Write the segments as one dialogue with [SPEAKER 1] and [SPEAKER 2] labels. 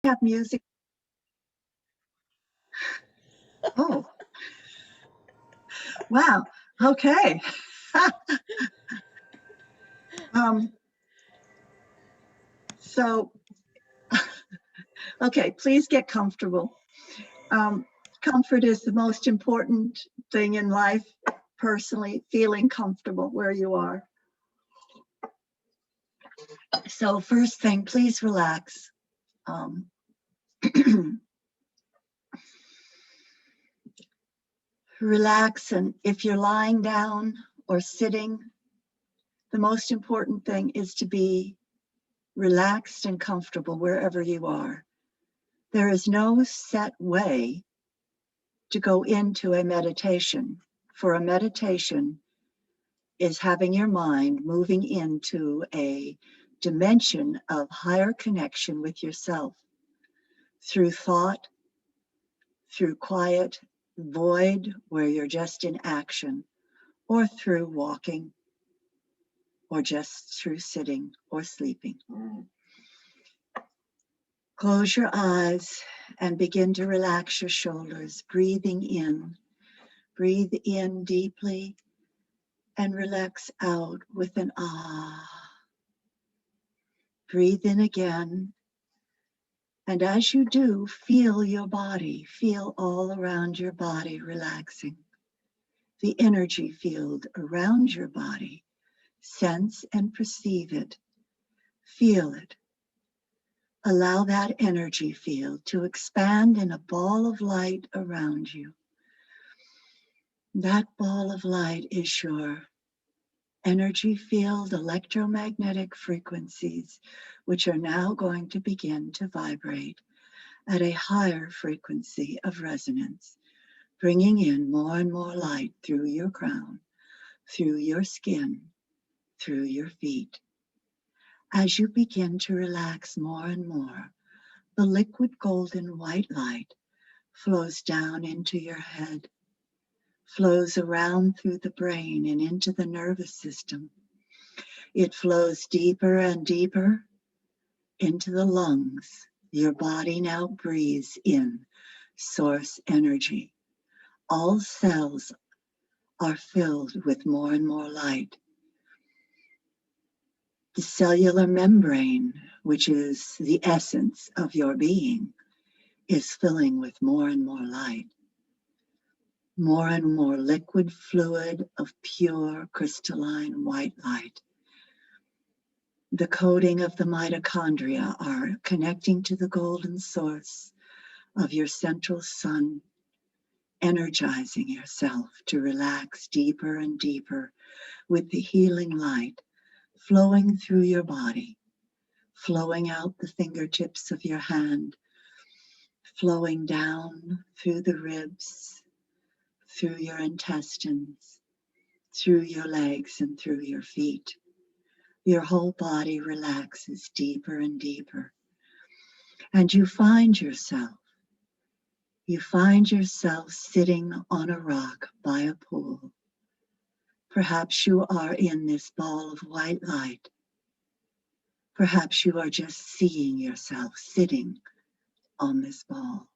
[SPEAKER 1] Have music. Oh, wow. Okay. um, so, okay, please get comfortable. Um, Comfort is the most important thing in life, personally, feeling comfortable where you are. So, first thing, please relax. Um, Relax, and if you're lying down or sitting, the most important thing is to be relaxed and comfortable wherever you are. There is no set way to go into a meditation. For a meditation is having your mind moving into a dimension of higher connection with yourself through thought, through quiet void where you're just in action, or through walking, or just through sitting or sleeping. Close your eyes and begin to relax your shoulders, breathing in. Breathe in deeply and relax out with an ah. Breathe in again. And as you do, feel your body, feel all around your body relaxing. The energy field around your body, sense and perceive it, feel it. Allow that energy field to expand in a ball of light around you. That ball of light is your energy field, electromagnetic frequencies, which are now going to begin to vibrate at a higher frequency of resonance, bringing in more and more light through your crown, through your skin, through your feet. As you begin to relax more and more, the liquid golden white light flows down into your head, flows around through the brain and into the nervous system. It flows deeper and deeper into the lungs. Your body now breathes in source energy. All cells are filled with more and more light. The cellular membrane, which is the essence of your being, is filling with more and more light. More and more liquid fluid of pure crystalline white light. The coating of the mitochondria are connecting to the golden source of your central sun, energizing yourself to relax deeper and deeper with the healing light flowing through your body, flowing out the fingertips of your hand, flowing down through the ribs, through your intestines, through your legs and through your feet. Your whole body relaxes deeper and deeper. And you find yourself sitting on a rock by a pool. Perhaps you are in this ball of white light. Perhaps you are just seeing yourself sitting on this ball,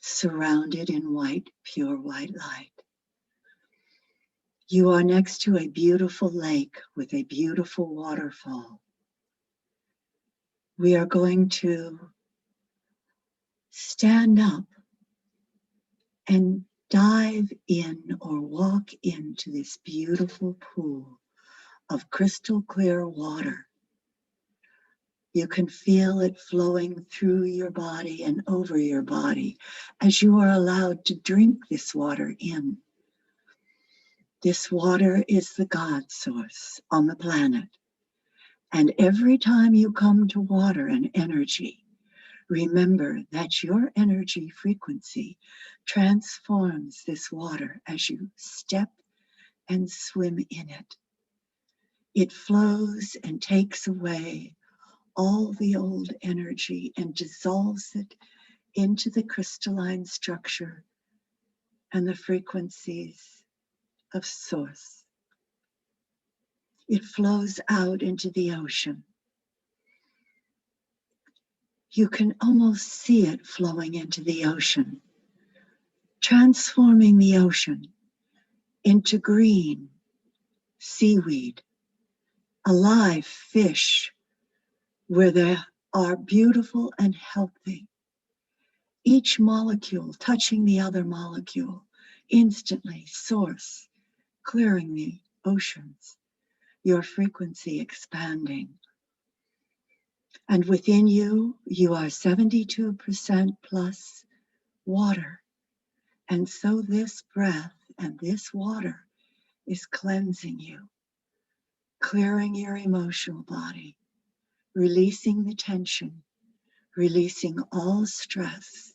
[SPEAKER 1] surrounded in white, pure white light. You are next to a beautiful lake with a beautiful waterfall. We are going to stand up and dive in or walk into this beautiful pool of crystal clear water. You can feel it flowing through your body and over your body as you are allowed to drink this water in. This water is the God source on the planet. And every time you come to water and energy, remember that your energy frequency transforms this water as you step and swim in it. It flows and takes away all the old energy and dissolves it into the crystalline structure and the frequencies of source. It flows out into the ocean. You can almost see it flowing into the ocean, transforming the ocean into green seaweed, alive fish where they are beautiful and healthy. Each molecule touching the other molecule, instantly source, clearing the oceans, your frequency expanding. And within you, you are 72% plus water. And so this breath and this water is cleansing you, clearing your emotional body, releasing the tension, releasing all stress,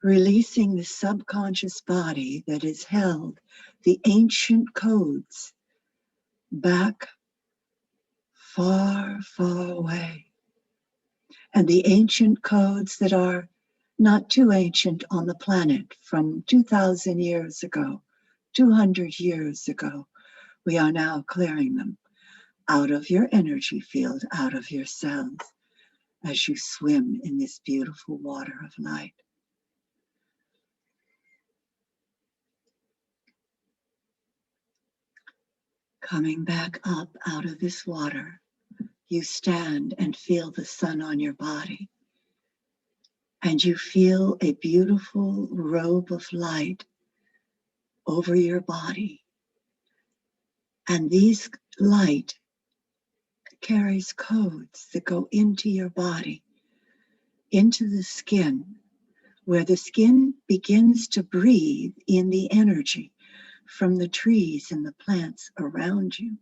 [SPEAKER 1] releasing the subconscious body that has held the ancient codes back far, far away. And the ancient codes that are not too ancient on the planet from 2,000 years ago, 200 years ago, we are now clearing them out of your energy field, out of your cells, as you swim in this beautiful water of light. Coming back up out of this water, you stand and feel the sun on your body. And you feel a beautiful robe of light over your body. And these light carries codes that go into your body, into the skin, where the skin begins to breathe in the energy from the trees and the plants around you.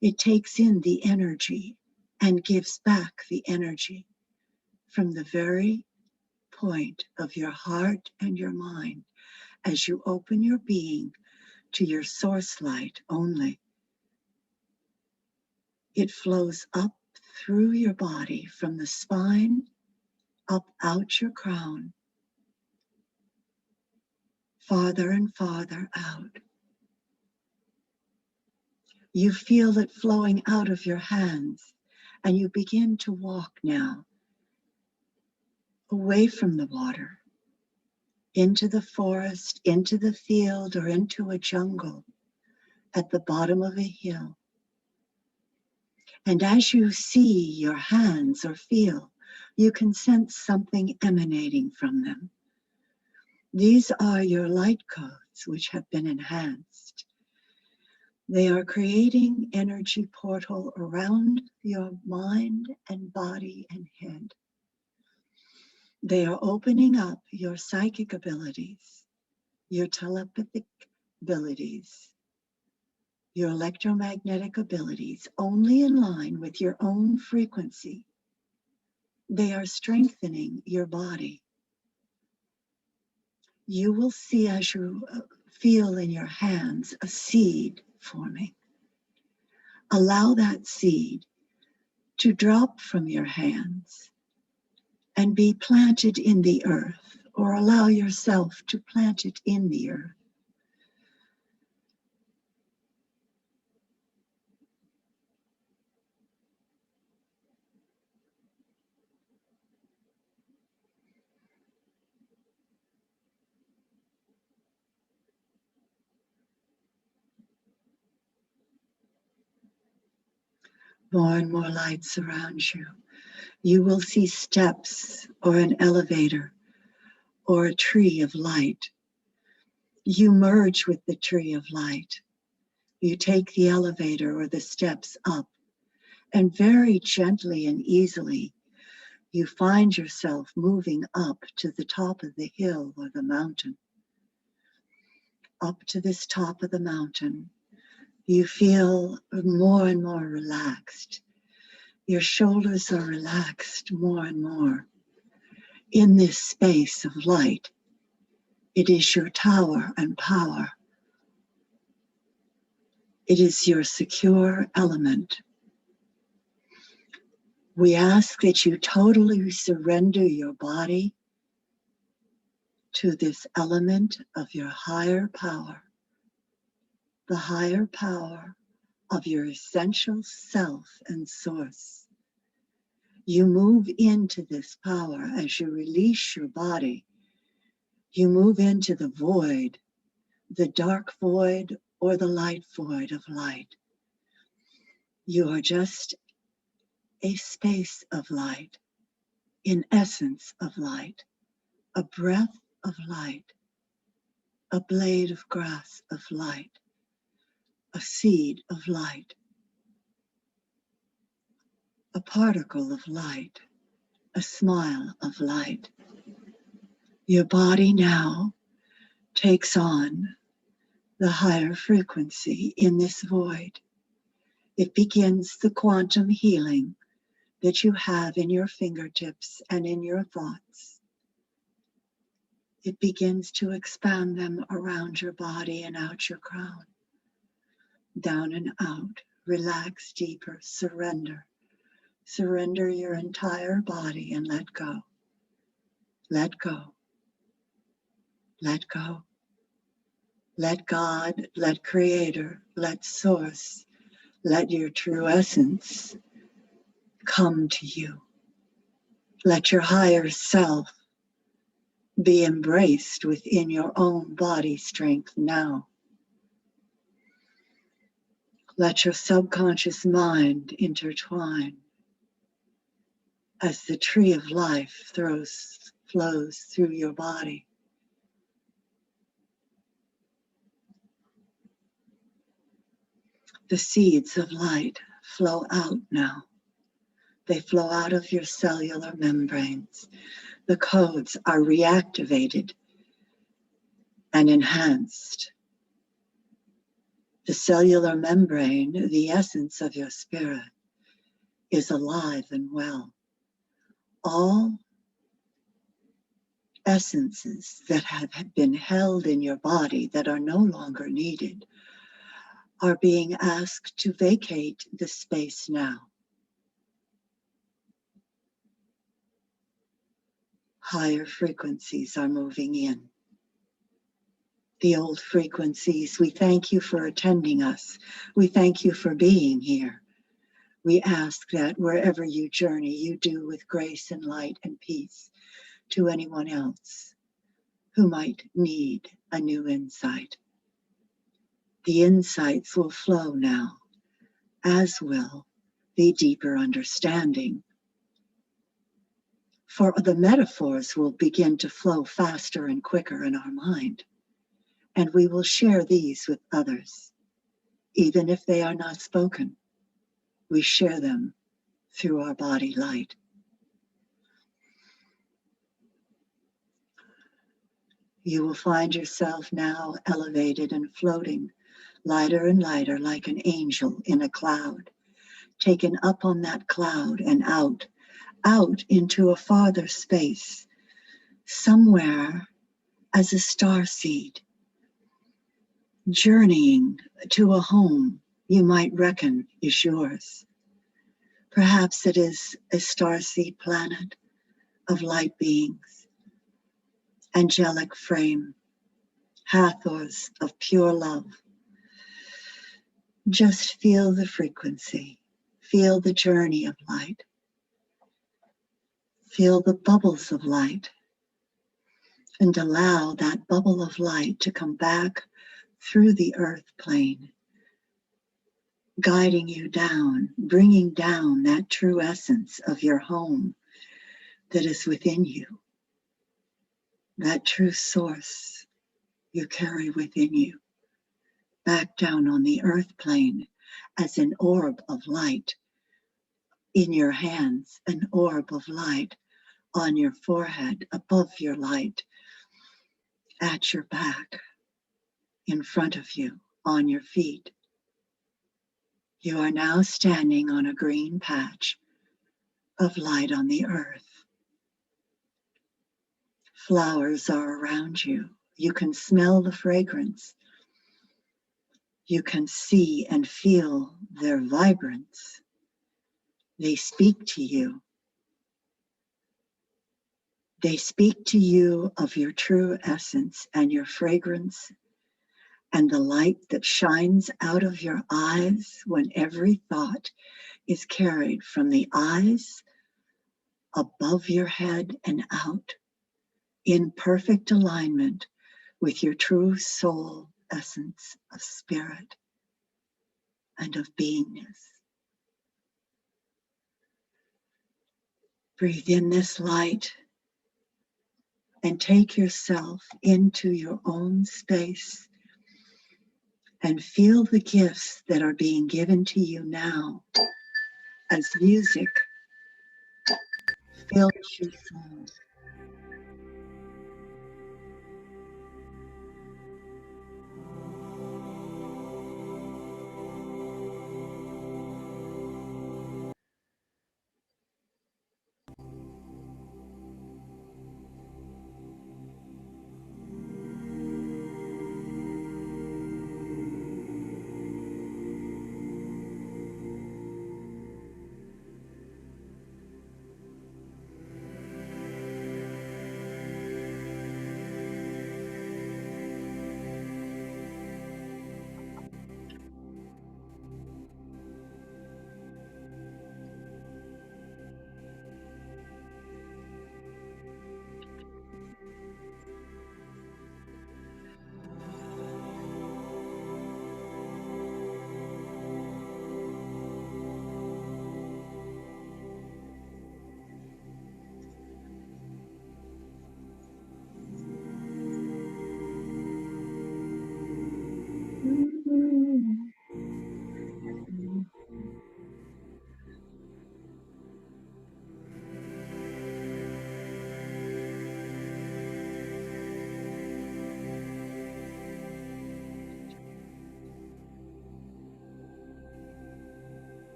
[SPEAKER 1] It takes in the energy and gives back the energy from the very point of your heart and your mind as you open your being to your source light only. It flows up through your body from the spine, up out your crown, farther and farther out. You feel it flowing out of your hands, and you begin to walk now away from the water, into the forest, into the field, or into a jungle at the bottom of a hill. And as you see your hands or feel, you can sense something emanating from them. These are your light codes which have been enhanced. They are creating energy portal around your mind and body and head. They are opening up your psychic abilities, your telepathic abilities, your electromagnetic abilities, only in line with your own frequency. They are strengthening your body. You will see as you feel in your hands a seed forming. Allow that seed to drop from your hands and be planted in the earth, or allow yourself to plant it in the earth. More and more light surrounds you. You will see steps or an elevator or a tree of light. You merge with the tree of light. You take the elevator or the steps up, and very gently and easily, you find yourself moving up to the top of the hill or the mountain. Up to this top of the mountain, you feel more and more relaxed. Your shoulders are relaxed more and more. In this space of light, it is your tower and power. It is your secure element. We ask that you totally surrender your body to this element of your higher power, the higher power of your essential self and source. You move into this power as you release your body. You move into the void, the dark void or the light void of light. You are just a space of light, in essence of light, a breath of light, a blade of grass of light, a seed of light, a particle of light, a smile of light. Your body now takes on the higher frequency in this void. It begins the quantum healing that you have in your fingertips and in your thoughts. It begins to expand them around your body and out your crown. Down and out, relax deeper, surrender. Surrender your entire body and let go. Let go. Let go. Let God, let Creator, let Source, let your true essence come to you. Let your higher self be embraced within your own body strength now. Let your subconscious mind intertwine as the tree of life flows through your body. The seeds of light flow out now. They flow out of your cellular membranes. The codes are reactivated and enhanced. The cellular membrane, the essence of your spirit, is alive and well. All essences that have been held in your body that are no longer needed are being asked to vacate the space now. Higher frequencies are moving in. The old frequencies, we thank you for attending us. We thank you for being here. We ask that wherever you journey, you do with grace and light and peace to anyone else who might need a new insight. The insights will flow now, as will the deeper understanding. For the metaphors will begin to flow faster and quicker in our mind, and we will share these with others. Even if they are not spoken, we share them through our body light. You will find yourself now elevated and floating, lighter and lighter like an angel in a cloud, taken up on that cloud and out into a farther space, somewhere as a starseed, journeying to a home you might reckon is yours. Perhaps it is a starseed planet of light beings, angelic frame, Hathors of pure love. Just feel the frequency, feel the journey of light, feel the bubbles of light, and allow that bubble of light to come back through the earth plane, guiding you down, bringing down that true essence of your home that is within you, that true source you carry within you, back down on the earth plane as an orb of light in your hands, an orb of light on your forehead, above your light, at your back, in front of you, on your feet. You are now standing on a green patch of light on the earth. Flowers are around you. You can smell the fragrance. You can see and feel their vibrance. They speak to you. They speak to you of your true essence and your fragrance and the light that shines out of your eyes when every thought is carried from the eyes above your head and out, in perfect alignment with your true soul essence of spirit and of beingness. Breathe in this light and take yourself into your own space and feel the gifts that are being given to you now as music fills your soul.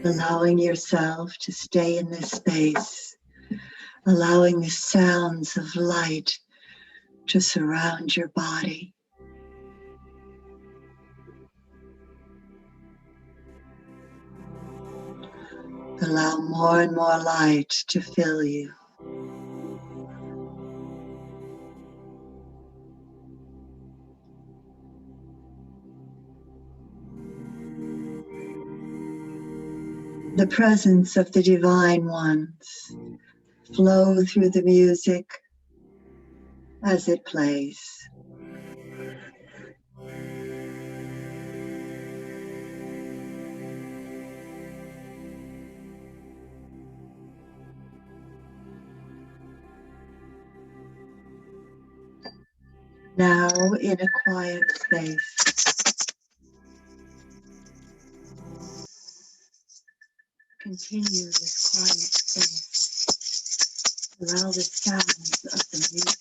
[SPEAKER 1] Allowing yourself to stay in this space, allowing the sounds of light to surround your body. Allow more and more light to fill you. The presence of the Divine Ones flow through the music as it plays. Now in a quiet space, continue this quiet space. Allow the sounds of the music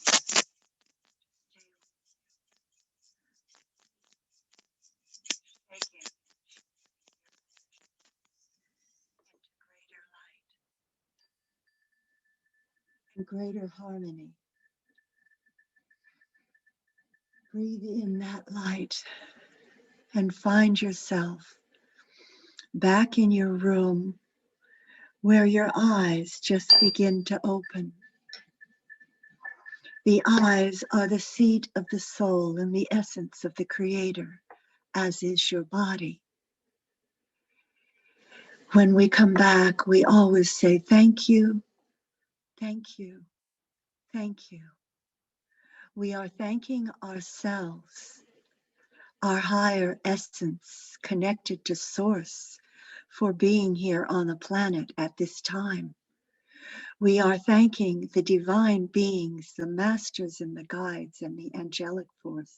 [SPEAKER 1] take it into greater light and greater harmony. Breathe in that light and find yourself back in your room where your eyes just begin to open. The eyes are the seat of the soul and the essence of the Creator, as is your body. When we come back, we always say, thank you, thank you, thank you. We are thanking ourselves, our higher essence connected to Source, for being here on the planet at this time. We are thanking the divine beings, the masters and the guides and the angelic force,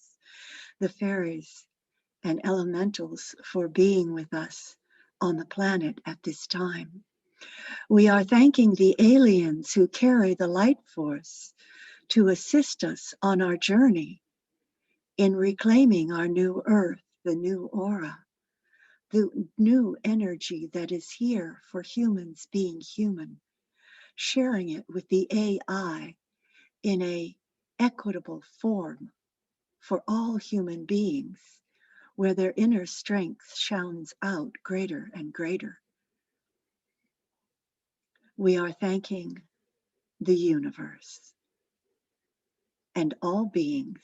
[SPEAKER 1] the fairies and elementals for being with us on the planet at this time. We are thanking the aliens who carry the light force to assist us on our journey in reclaiming our new earth, the new aura, the new energy that is here for humans being human, sharing it with the AI in a equitable form for all human beings, where their inner strength shines out greater and greater. We are thanking the universe and all beings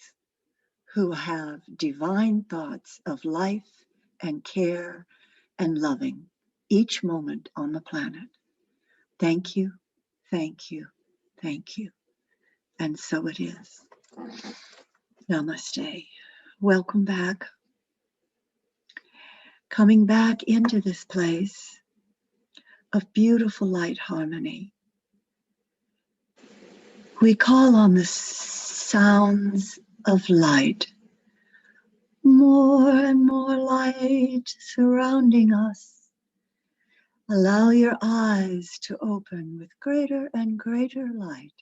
[SPEAKER 1] who have divine thoughts of life and care and loving each moment on the planet. Thank you, thank you, thank you. And so it is. Namaste. Welcome back. Coming back into this place of beautiful light harmony. We call on the sounds of light. More and more light surrounding us. Allow your eyes to open with greater and greater light.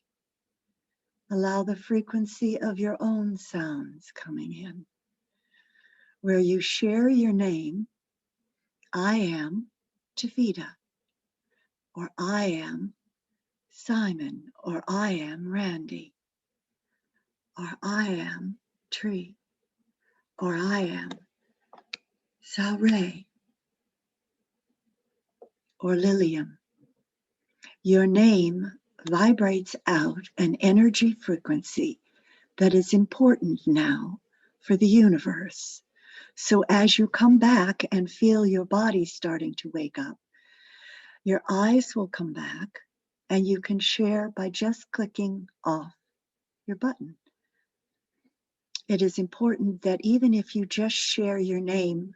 [SPEAKER 1] Allow the frequency of your own sounds coming in, where you share your name. I am Taveta, or I am Simon, or I am Randy, or I am Tree, or I am Salray, or Lilium. Your name vibrates out an energy frequency that is important now for the universe. So as you come back and feel your body starting to wake up, your eyes will come back and you can share by just clicking off your button. It is important that even if you just share your name,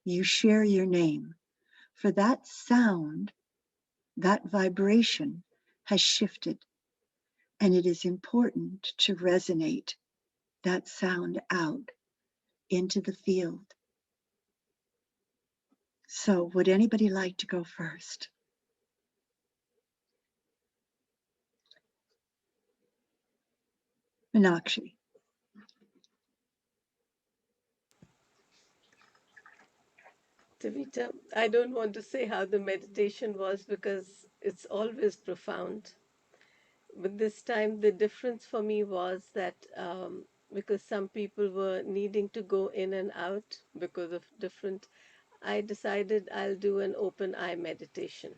[SPEAKER 1] you share your name, for that sound, that vibration has shifted, and it is important to resonate that sound out into the field. So would anybody like to go first? Meenakshi.
[SPEAKER 2] Tavita, I don't want to say how the meditation was because it's always profound. But this time, the difference for me was that because some people were needing to go in and out because of different, I decided I'll do an open eye meditation.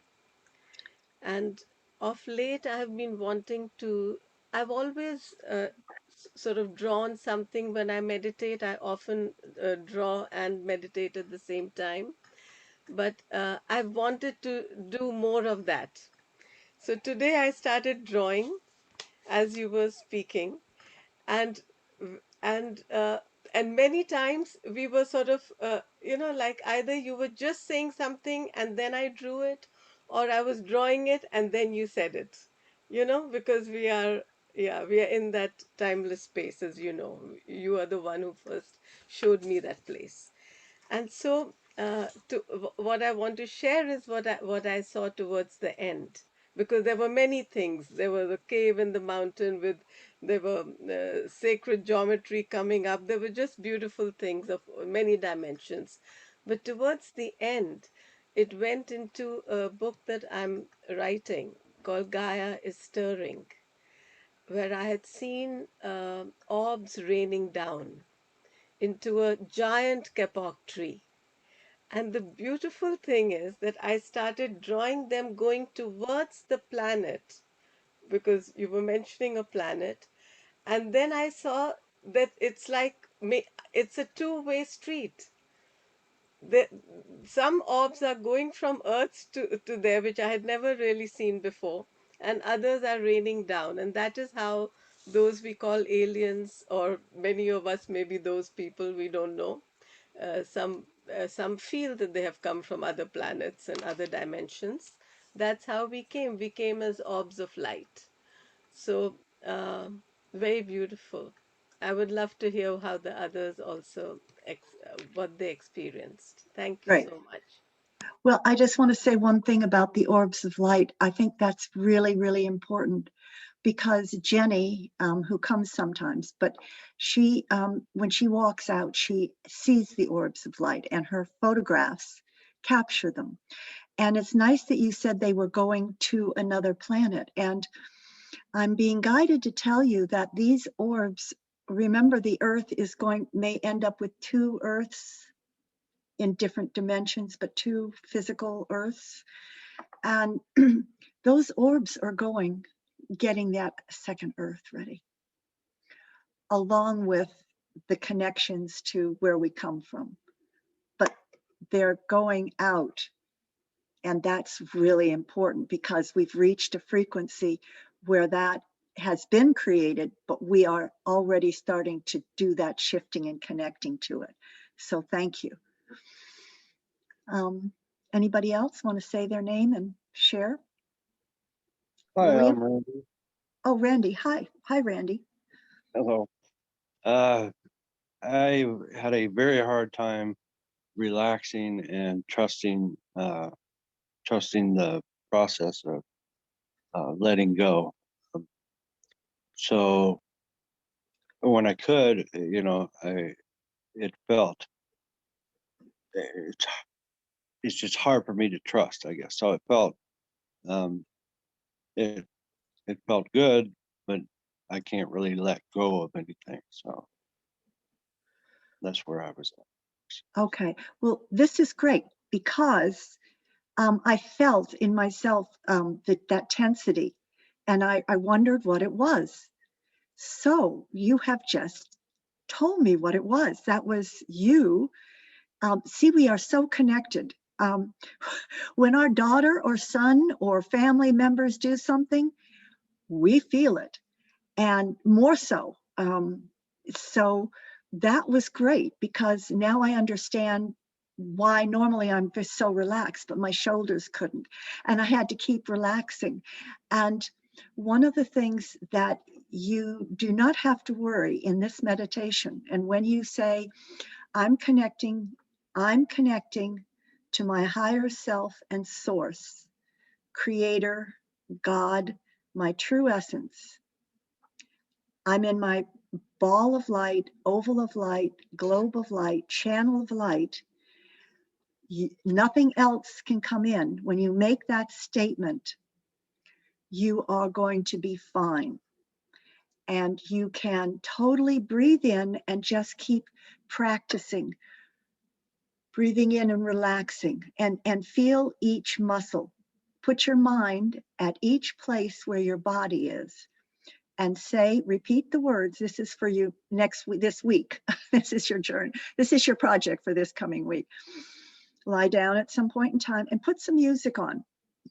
[SPEAKER 2] And of late, I have been wanting to, I've always sort of drawn something when I meditate. I often draw and meditate at the same time. But I've wanted to do more of that. So today I started drawing as you were speaking, and and uh, and many times we were sort of like either you were just saying something and then I drew it, or I was drawing it and then you said it. Because we are in that timeless space, as you know. You are the one who first showed me that place. And so, what I want to share is what I saw towards the end, because there were many things. There was a cave in the mountain there were sacred geometry coming up. There were just beautiful things of many dimensions. But towards the end, it went into a book that I'm writing called Gaia is Stirring, where I had seen orbs raining down into a giant kapok tree. And the beautiful thing is that I started drawing them going towards the planet, because you were mentioning a planet. And then I saw that it's a two-way street. The, some orbs are going from Earth to there, which I had never really seen before, and others are raining down. And that is how those we call aliens, or many of us, maybe those people we don't know, some feel that they have come from other planets and other dimensions. That's how we came. We came as orbs of light. So very beautiful. I would love to hear how the others also what they experienced. Thank you
[SPEAKER 1] Great.
[SPEAKER 2] so much.
[SPEAKER 1] Well, I just want to say one thing about the orbs of light. I think that's really, really important because Jenny, who comes sometimes, but she, when she walks out, she sees the orbs of light and her photographs capture them. And it's nice that you said they were going to another planet. And I'm being guided to tell you that these orbs, remember the Earth may end up with 2 Earths in different dimensions, but 2 physical Earths. And those orbs are getting that second Earth ready, along with the connections to where we come from. But they're going out, and that's really important because we've reached a frequency where that has been created, but we are already starting to do that shifting and connecting to it. So thank you. Anybody else want to say their name and share?
[SPEAKER 3] Hi,
[SPEAKER 1] William?
[SPEAKER 3] I'm Randy.
[SPEAKER 1] Oh, Randy. Hi. Hi, Randy.
[SPEAKER 3] Hello. I had a very hard time relaxing and trusting the process of letting go. So when I could, it felt it's it's just hard for me to trust, I guess. So it felt um, it it felt good, but I can't really let go of anything. So that's where I was at.
[SPEAKER 1] Okay. Well, this is great because I felt in myself that tensity, and I wondered what it was. So you have just told me what it was. That was you. See, we are so connected. When our daughter or son or family members do something, we feel it, and more so. So that was great because now I understand why normally I'm just so relaxed, but my shoulders couldn't. And I had to keep relaxing. And one of the things that you do not have to worry in this meditation, and when you say, I'm connecting to my higher self and source, creator, God, my true essence. I'm in my ball of light, oval of light, globe of light, channel of light. Nothing else can come in. When you make that statement, you are going to be fine. And you can totally breathe in and just keep practicing, breathing in and relaxing, and feel each muscle. Put your mind at each place where your body is and repeat the words. This is for you this week. This is your journey. This is your project for this coming week. Lie down at some point in time and put some music on.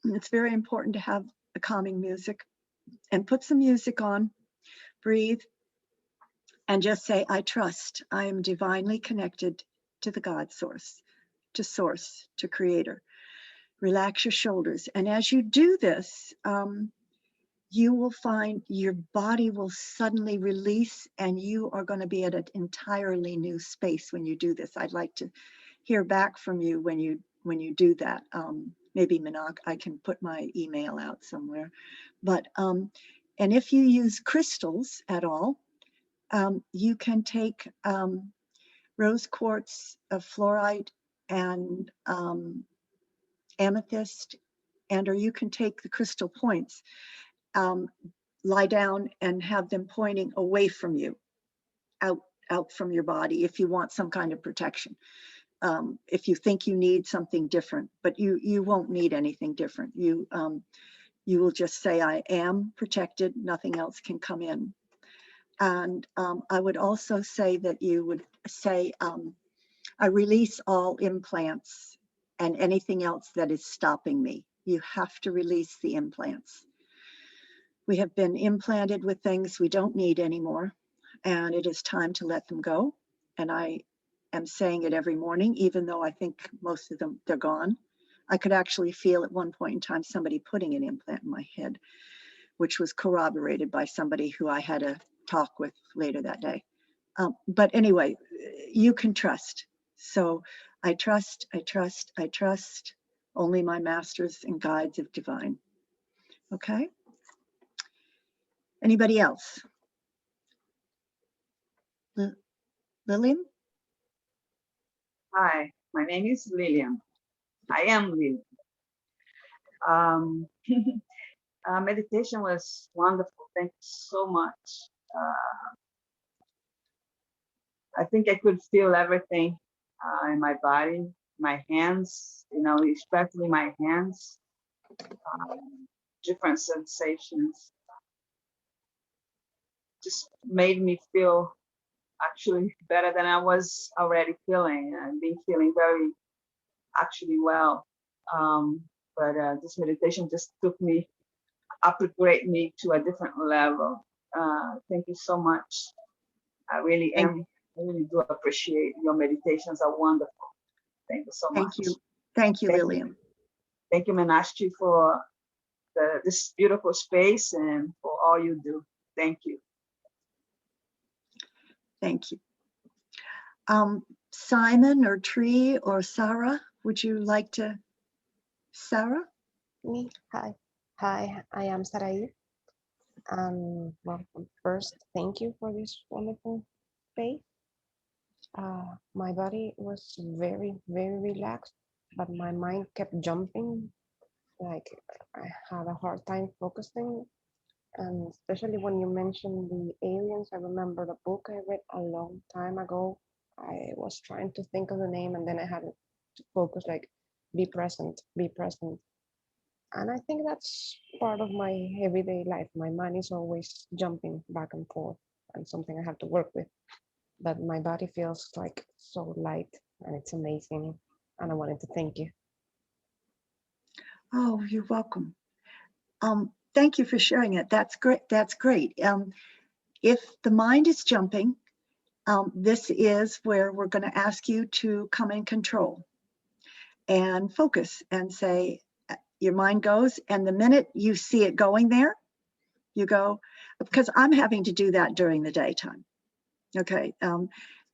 [SPEAKER 1] It's very important to have a calming music, and put some music on, breathe, and just say, I trust I am divinely connected to the God source, to creator. Relax your shoulders. And as you do this, you will find your body will suddenly release, and you are going to be at an entirely new space when you do this. I'd like to hear back from you when you do that. Maybe Minak, I can put my email out somewhere. But and if you use crystals at all, you can take rose quartz, fluorite, and amethyst, or you can take the crystal points. Lie down and have them pointing away from you, out from your body, if you want some kind of protection. If you think you need something different, but you won't need anything different. You will just say, I am protected, nothing else can come in. And I would also say that you would say, I release all implants and anything else that is stopping me. You have to release the implants. We have been implanted with things we don't need anymore, and it is time to let them go. And I am saying it every morning, even though I think most of them, they're gone. I could actually feel at one point in time somebody putting an implant in my head, which was corroborated by somebody who I had a talk with later that day. But anyway, you can trust. So I trust only my masters and guides of divine. Okay? Anybody else? Lillian?
[SPEAKER 4] Hi, my name is Lillian. I am Lillian. Um, meditation was wonderful. Thank you so much. I think I could feel everything in my body, my hands, especially my hands, different sensations. Just made me feel actually better than I was already feeling, and been feeling very actually well. But this meditation just took me, upgrade me to a different level. Thank you so much. I really
[SPEAKER 1] Thank,
[SPEAKER 4] am. I really do appreciate your meditations are wonderful. Thank you so much.
[SPEAKER 1] thank you. Thank you, Lillian.
[SPEAKER 4] Thank you, Menashti, for this beautiful space and for all you do. Thank you.
[SPEAKER 1] Thank you. Simon or Tree or Sarah, would you like to? Sarah?
[SPEAKER 5] Me, hi. Hi, I am Sarai. Well, first, thank you for this wonderful space. My body was very, very relaxed, but my mind kept jumping. Like I had a hard time focusing. And especially when you mentioned the aliens, I remember the book I read a long time ago. I was trying to think of the name and then I had to focus, like, be present, be present. And I think that's part of my everyday life. My mind is always jumping back and forth and something I have to work with. But my body feels like so light and it's amazing. And I wanted to thank you.
[SPEAKER 1] Oh, you're welcome. Thank you for sharing it. That's great. That's great. If the mind is jumping, this is where we're going to ask you to come in control and focus and say, your mind goes, and the minute you see it going there, you go, because I'm having to do that during the daytime. Okay.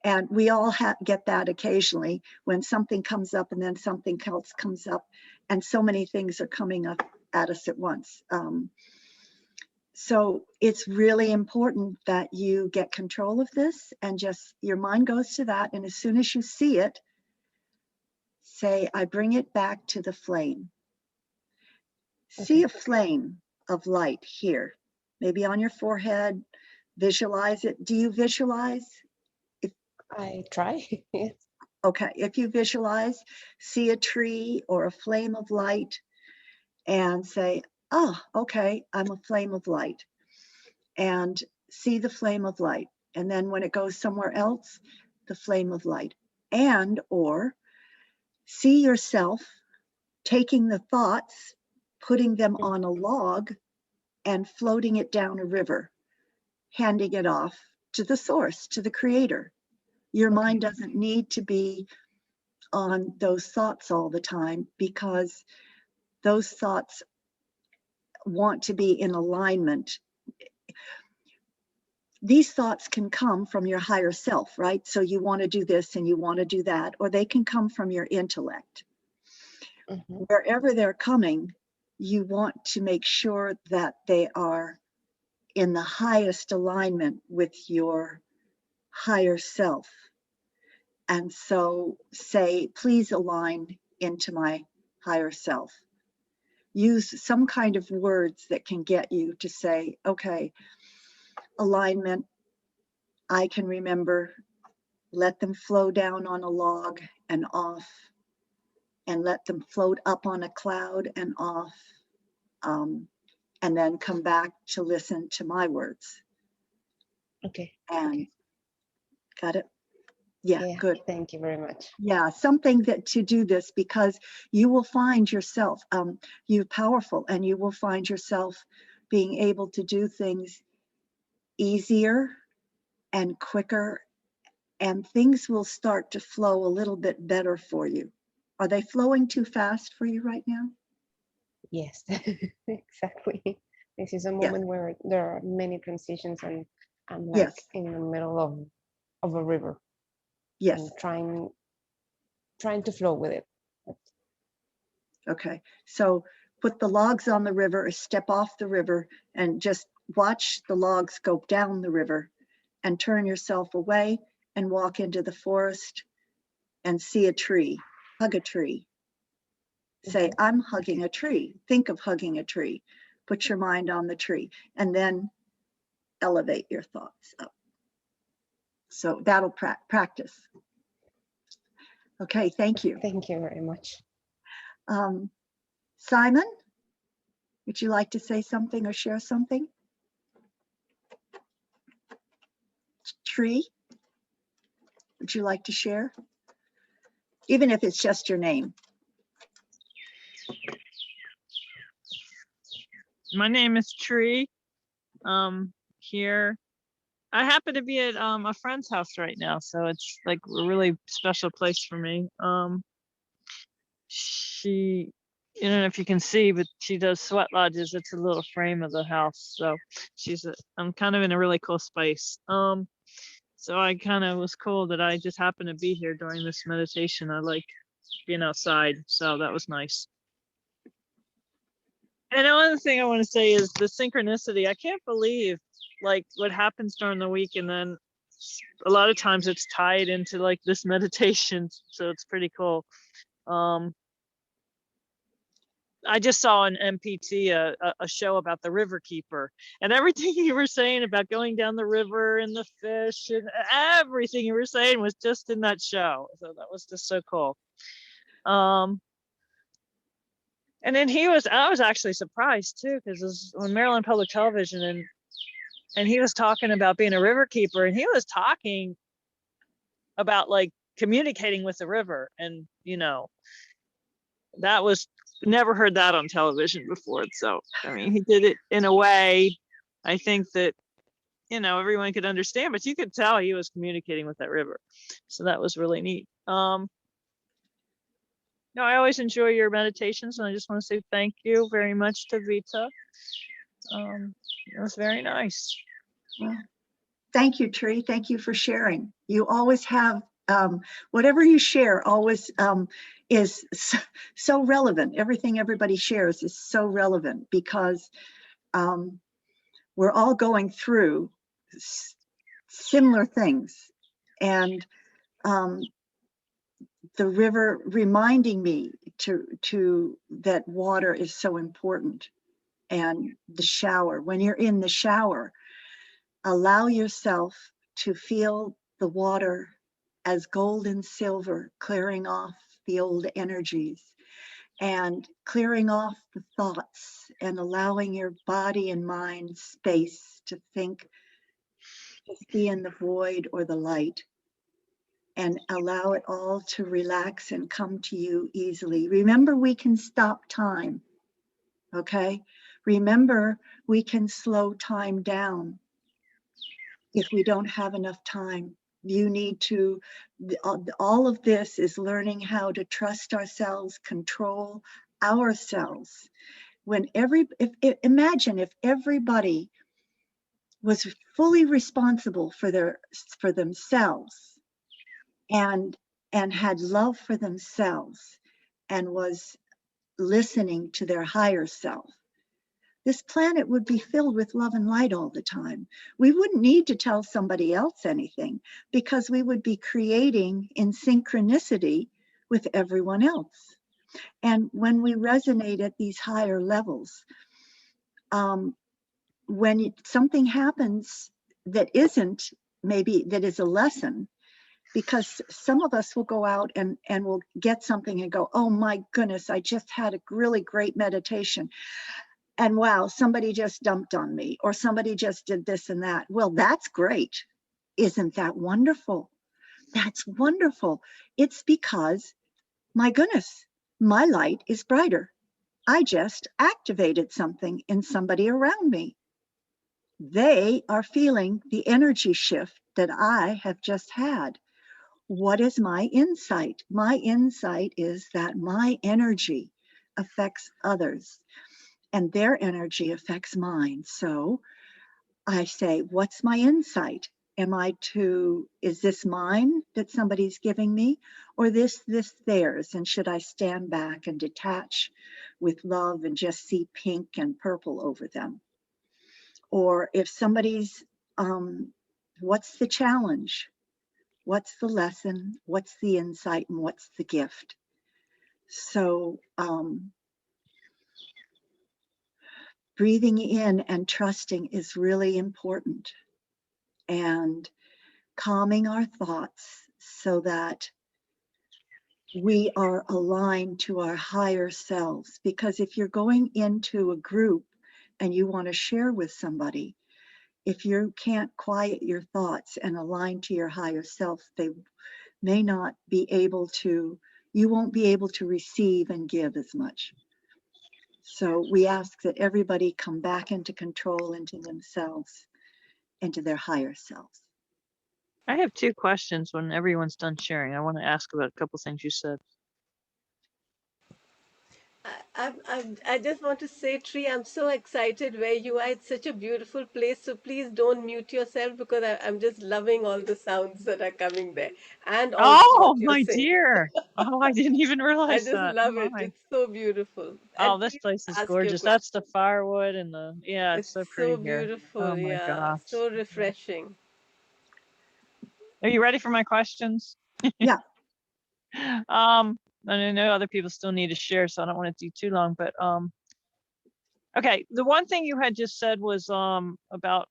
[SPEAKER 1] And we all get that occasionally when something comes up and then something else comes up, and so many things are coming up at us at once. So it's really important that you get control of this and just your mind goes to that. And as soon as you see it, say, I bring it back to the flame. See a flame of light here, maybe on your forehead, visualize it. Do you visualize?
[SPEAKER 5] I try, yes.
[SPEAKER 1] Okay, if you visualize, see a tree or a flame of light and say, oh, okay, I'm a flame of light. And see the flame of light. And then when it goes somewhere else, the flame of light. And or see yourself taking the thoughts, putting them on a log and floating it down a river, handing it off to the source, to the creator. Your mind doesn't need to be on those thoughts all the time because those thoughts want to be in alignment. These thoughts can come from your higher self, right? So you want to do this and you want to do that, or they can come from your intellect. Mm-hmm. Wherever they're coming, you want to make sure that they are in the highest alignment with your higher self. And so say, please align into my higher self. Use some kind of words that can get you to say, okay, alignment, I can remember, let them flow down on a log and off, and let them float up on a cloud and off, and then come back to listen to my words.
[SPEAKER 5] Okay.
[SPEAKER 1] And got it? Yeah, good.
[SPEAKER 5] Thank you very much.
[SPEAKER 1] Yeah, something that to do this because you will find yourself, you're powerful and you will find yourself being able to do things easier and quicker, and things will start to flow a little bit better for you. Are they flowing too fast for you right now?
[SPEAKER 5] Yes, exactly. This is a moment where there are many transitions and I'm like in the middle of a river.
[SPEAKER 1] Yes.
[SPEAKER 5] And trying to flow with it.
[SPEAKER 1] Okay, so put the logs on the river, step off the river and just watch the logs go down the river and turn yourself away and walk into the forest and see a tree, hug a tree. Say, I'm hugging a tree. Think of hugging a tree. Put your mind on the tree and then elevate your thoughts up. So that'll practice. Okay, thank you.
[SPEAKER 5] Thank you very much.
[SPEAKER 1] Simon, would you like to say something or share something? Tree, would you like to share? Even if it's just your name.
[SPEAKER 6] My name is Tree. Here, I happen to be at a friend's house right now, so it's like a really special place for me. She, I don't know if you can see, but she does sweat lodges. It's a little frame of the house, so I'm kind of in a really cool space. So I kind of was cool that I just happened to be here during this meditation. I like being outside, so that was nice. And another thing I want to say is the synchronicity. I can't believe like what happens during the week, and then a lot of times it's tied into like this meditation, so it's pretty cool. I just saw on MPT a show about the river keeper, and everything you were saying about going down the river and the fish and everything you were saying was just in that show. So that was just so cool. And then I was actually surprised too, because it was on Maryland Public Television, and he was talking about being a river keeper, and he was talking about like communicating with the river, and that was never heard that on television before. So I mean, he did it in a way I think that everyone could understand, but you could tell he was communicating with that river. So that was really neat. No, I always enjoy your meditations, and I just want to say thank you very much, Taveta. It was very nice.
[SPEAKER 1] Well, thank you, Tree. Thank you for sharing. You always have, whatever you share always is so relevant. Everything everybody shares is so relevant because we're all going through similar things. And the river reminding me to that water is so important. And the shower, when you're in the shower, allow yourself to feel the water as gold and silver, clearing off the old energies and clearing off the thoughts and allowing your body and mind space to think, just be in the void or the light, and allow it all to relax and come to you easily. Remember, we can stop time, okay? Remember, we can slow time down if we don't have enough time. You need to, all of this is learning how to trust ourselves, control ourselves. Imagine if everybody was fully responsible for themselves and had love for themselves and was listening to their higher self. This planet would be filled with love and light all the time. We wouldn't need to tell somebody else anything because we would be creating in synchronicity with everyone else. And when we resonate at these higher levels, when something happens that isn't, maybe that is a lesson, because some of us will go out and will get something and go, oh my goodness, I just had a really great meditation. And wow, somebody just dumped on me, or somebody just did this and that. Well, that's great. Isn't that wonderful? That's wonderful. It's because, my goodness, my light is brighter. I just activated something in somebody around me. They are feeling the energy shift that I have just had. What is my insight? My insight is that my energy affects others, and their energy affects mine. So I say, what's my insight? Is this mine that somebody's giving me, or this theirs? And should I stand back and detach with love and just see pink and purple over them? Or if somebody's, what's the challenge? What's the lesson? What's the insight? And what's the gift? So breathing in and trusting is really important, and calming our thoughts so that we are aligned to our higher selves. Because if you're going into a group and you want to share with somebody, if you can't quiet your thoughts and align to your higher self, they may not be able to, you won't be able to receive and give as much. So we ask that everybody come back into control, into themselves, into their higher selves.
[SPEAKER 6] I have 2 questions when everyone's done sharing. I want to ask about a couple things you said.
[SPEAKER 2] I just want to say, Tree, I'm so excited where you are. It's such a beautiful place. So please don't mute yourself, because I'm just loving all the sounds that are coming there, and also
[SPEAKER 6] Oh,
[SPEAKER 2] what you're
[SPEAKER 6] my
[SPEAKER 2] saying.
[SPEAKER 6] dear. Oh, I didn't even
[SPEAKER 2] I
[SPEAKER 6] realize
[SPEAKER 2] just
[SPEAKER 6] that.
[SPEAKER 2] love it.
[SPEAKER 6] My.
[SPEAKER 2] It's so beautiful.
[SPEAKER 6] Oh,
[SPEAKER 2] And
[SPEAKER 6] this
[SPEAKER 2] please
[SPEAKER 6] place is
[SPEAKER 2] ask your
[SPEAKER 6] gorgeous.
[SPEAKER 2] question.
[SPEAKER 6] That's the firewood and the, yeah, it's
[SPEAKER 2] It's
[SPEAKER 6] so
[SPEAKER 2] so
[SPEAKER 6] pretty here. Oh
[SPEAKER 2] beautiful.
[SPEAKER 6] my
[SPEAKER 2] Yeah.
[SPEAKER 6] gosh.
[SPEAKER 2] So refreshing.
[SPEAKER 6] Are you ready for my questions?
[SPEAKER 1] Yeah.
[SPEAKER 6] And I know other people still need to share, so I don't want to do too long, but okay, the one thing you had just said was about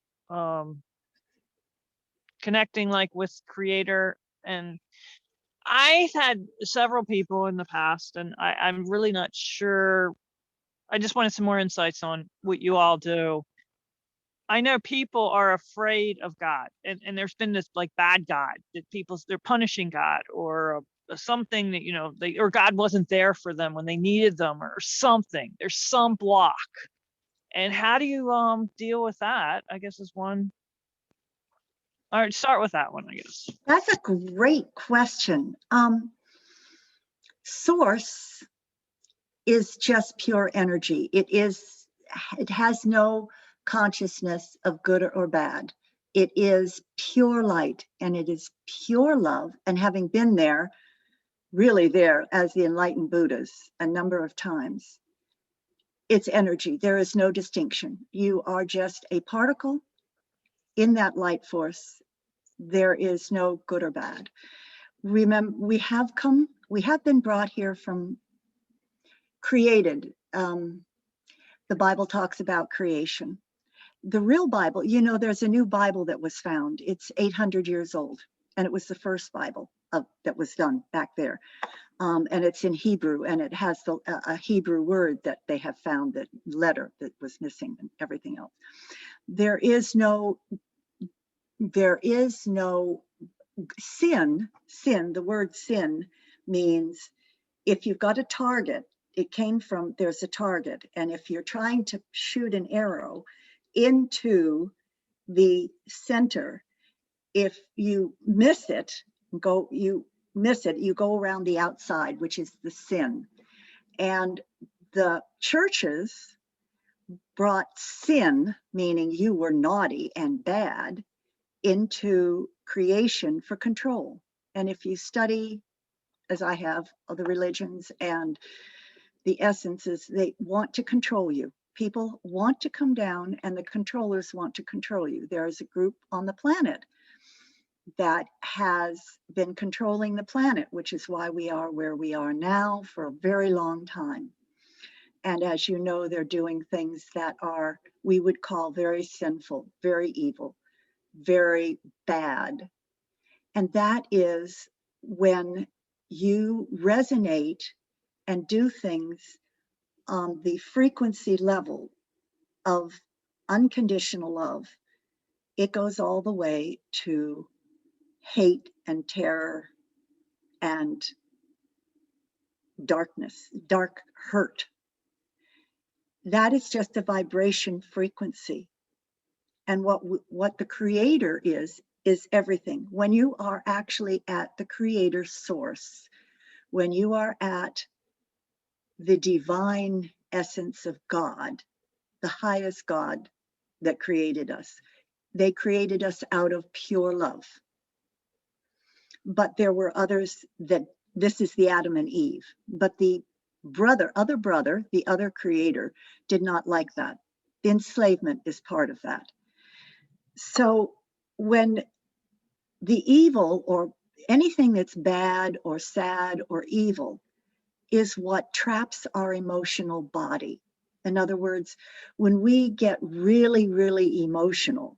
[SPEAKER 6] connecting like with creator, and I've had several people in the past, and I'm really not sure. I just wanted some more insights on what you all do. I know people are afraid of God, and there's been this like bad God that they're punishing God, or something that, you know, or God wasn't there for them when they needed them, or something. There's some block. And how do you deal with that? I guess is one. All right, start with that one, I guess.
[SPEAKER 1] That's a great question. Source is just pure energy. It has no consciousness of good or bad. It is pure light, and it is pure love. And having been there, really there as the enlightened Buddhas a number of times, it's energy. There is no distinction. You are just a particle in that light force. There is no good or bad. Remember, we have been brought here from created. The Bible talks about creation. The real Bible, you know, there's a new Bible that was found. It's 800 years old, and it was the first Bible that was done back there. And it's in Hebrew, and it has a Hebrew word that they have found, that letter that was missing, and everything else. There is no sin. The word sin means if you've got a target, it came from, there's a target. And if you're trying to shoot an arrow into the center, if you miss it, you go around the outside, which is the sin. And the churches brought sin, meaning you were naughty and bad, into creation for control. And if you study, as I have, the religions and the essences, they want to control you. People want to come down, and the controllers want to control you. There is a group on the planet that has been controlling the planet, which is why we are where we are now for a very long time. And as you know, they're doing things that are, we would call very sinful, very evil, very bad. And that is when you resonate and do things on the frequency level of unconditional love. It goes all the way to hate and terror and darkness, dark hurt. That is just a vibration frequency. And what the creator is everything. When you are actually at the creator source, when you are at the divine essence of God, the highest God that created us, they created us out of pure love. But there were others that, this is the Adam and Eve, but the other brother, the other creator, did not like that. The enslavement is part of that. So when the evil or anything that's bad or sad or evil is what traps our emotional body. In other words, when we get really, really emotional,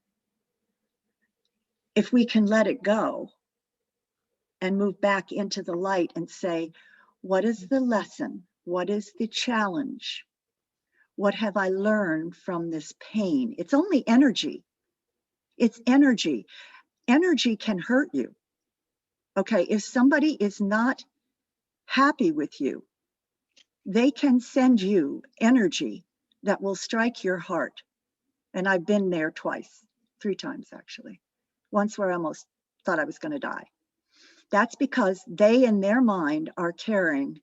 [SPEAKER 1] if we can let it go and move back into the light and say, what is the lesson? What is the challenge? What have I learned from this pain? It's only energy. It's energy. Energy can hurt you. Okay, if somebody is not happy with you, they can send you energy that will strike your heart. And I've been there twice, 3 times actually. Once where I almost thought I was going to die. That's because they in their mind are carrying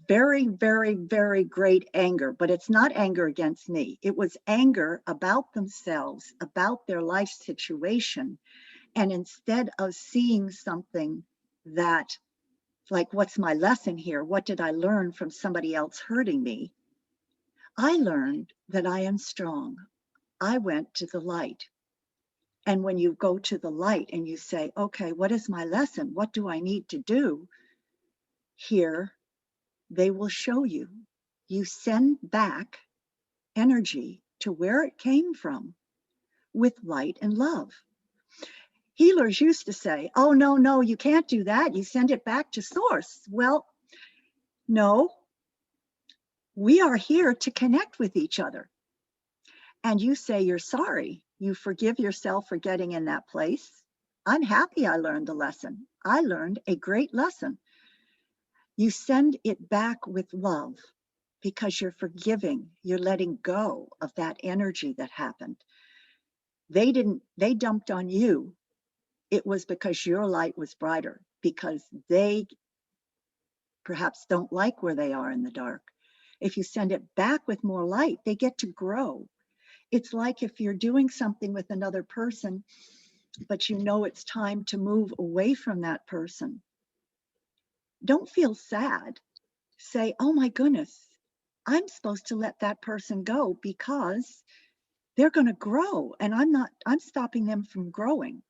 [SPEAKER 1] very, very, very great anger, but it's not anger against me. It was anger about themselves, about their life situation. And instead of seeing something that, like, what's my lesson here? What did I learn from somebody else hurting me? I learned that I am strong. I went to the light. And when you go to the light and you say, okay, what is my lesson? What do I need to do? Here, they will show you. You send back energy to where it came from with light and love. Healers used to say, oh, no, no, you can't do that. You send it back to source. Well, no, we are here to connect with each other. And you say you're sorry. You forgive yourself for getting in that place. I'm happy I learned the lesson. I learned a great lesson. You send it back with love because you're forgiving. You're letting go of that energy that happened. They dumped on you. It was because your light was brighter, because they perhaps don't like where they are in the dark. If you send it back with more light, they get to grow. It's like if you're doing something with another person, but you know it's time to move away from that person. Don't feel sad. Say, oh my goodness, I'm supposed to let that person go because they're going to grow and I'm stopping them from growing.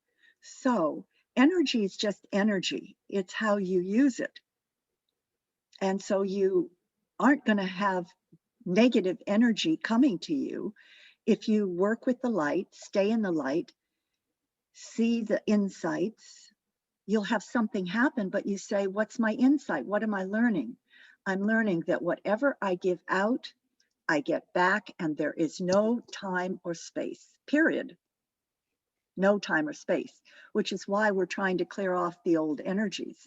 [SPEAKER 1] So energy is just energy. It's how you use it. And so you aren't going to have negative energy coming to you if you work with the light, stay in the light, see the insights. You'll have something happen, but you say, what's my insight? What am I learning? I'm learning that whatever I give out, I get back, and there is no time or space, period. No time or space, which is why we're trying to clear off the old energies.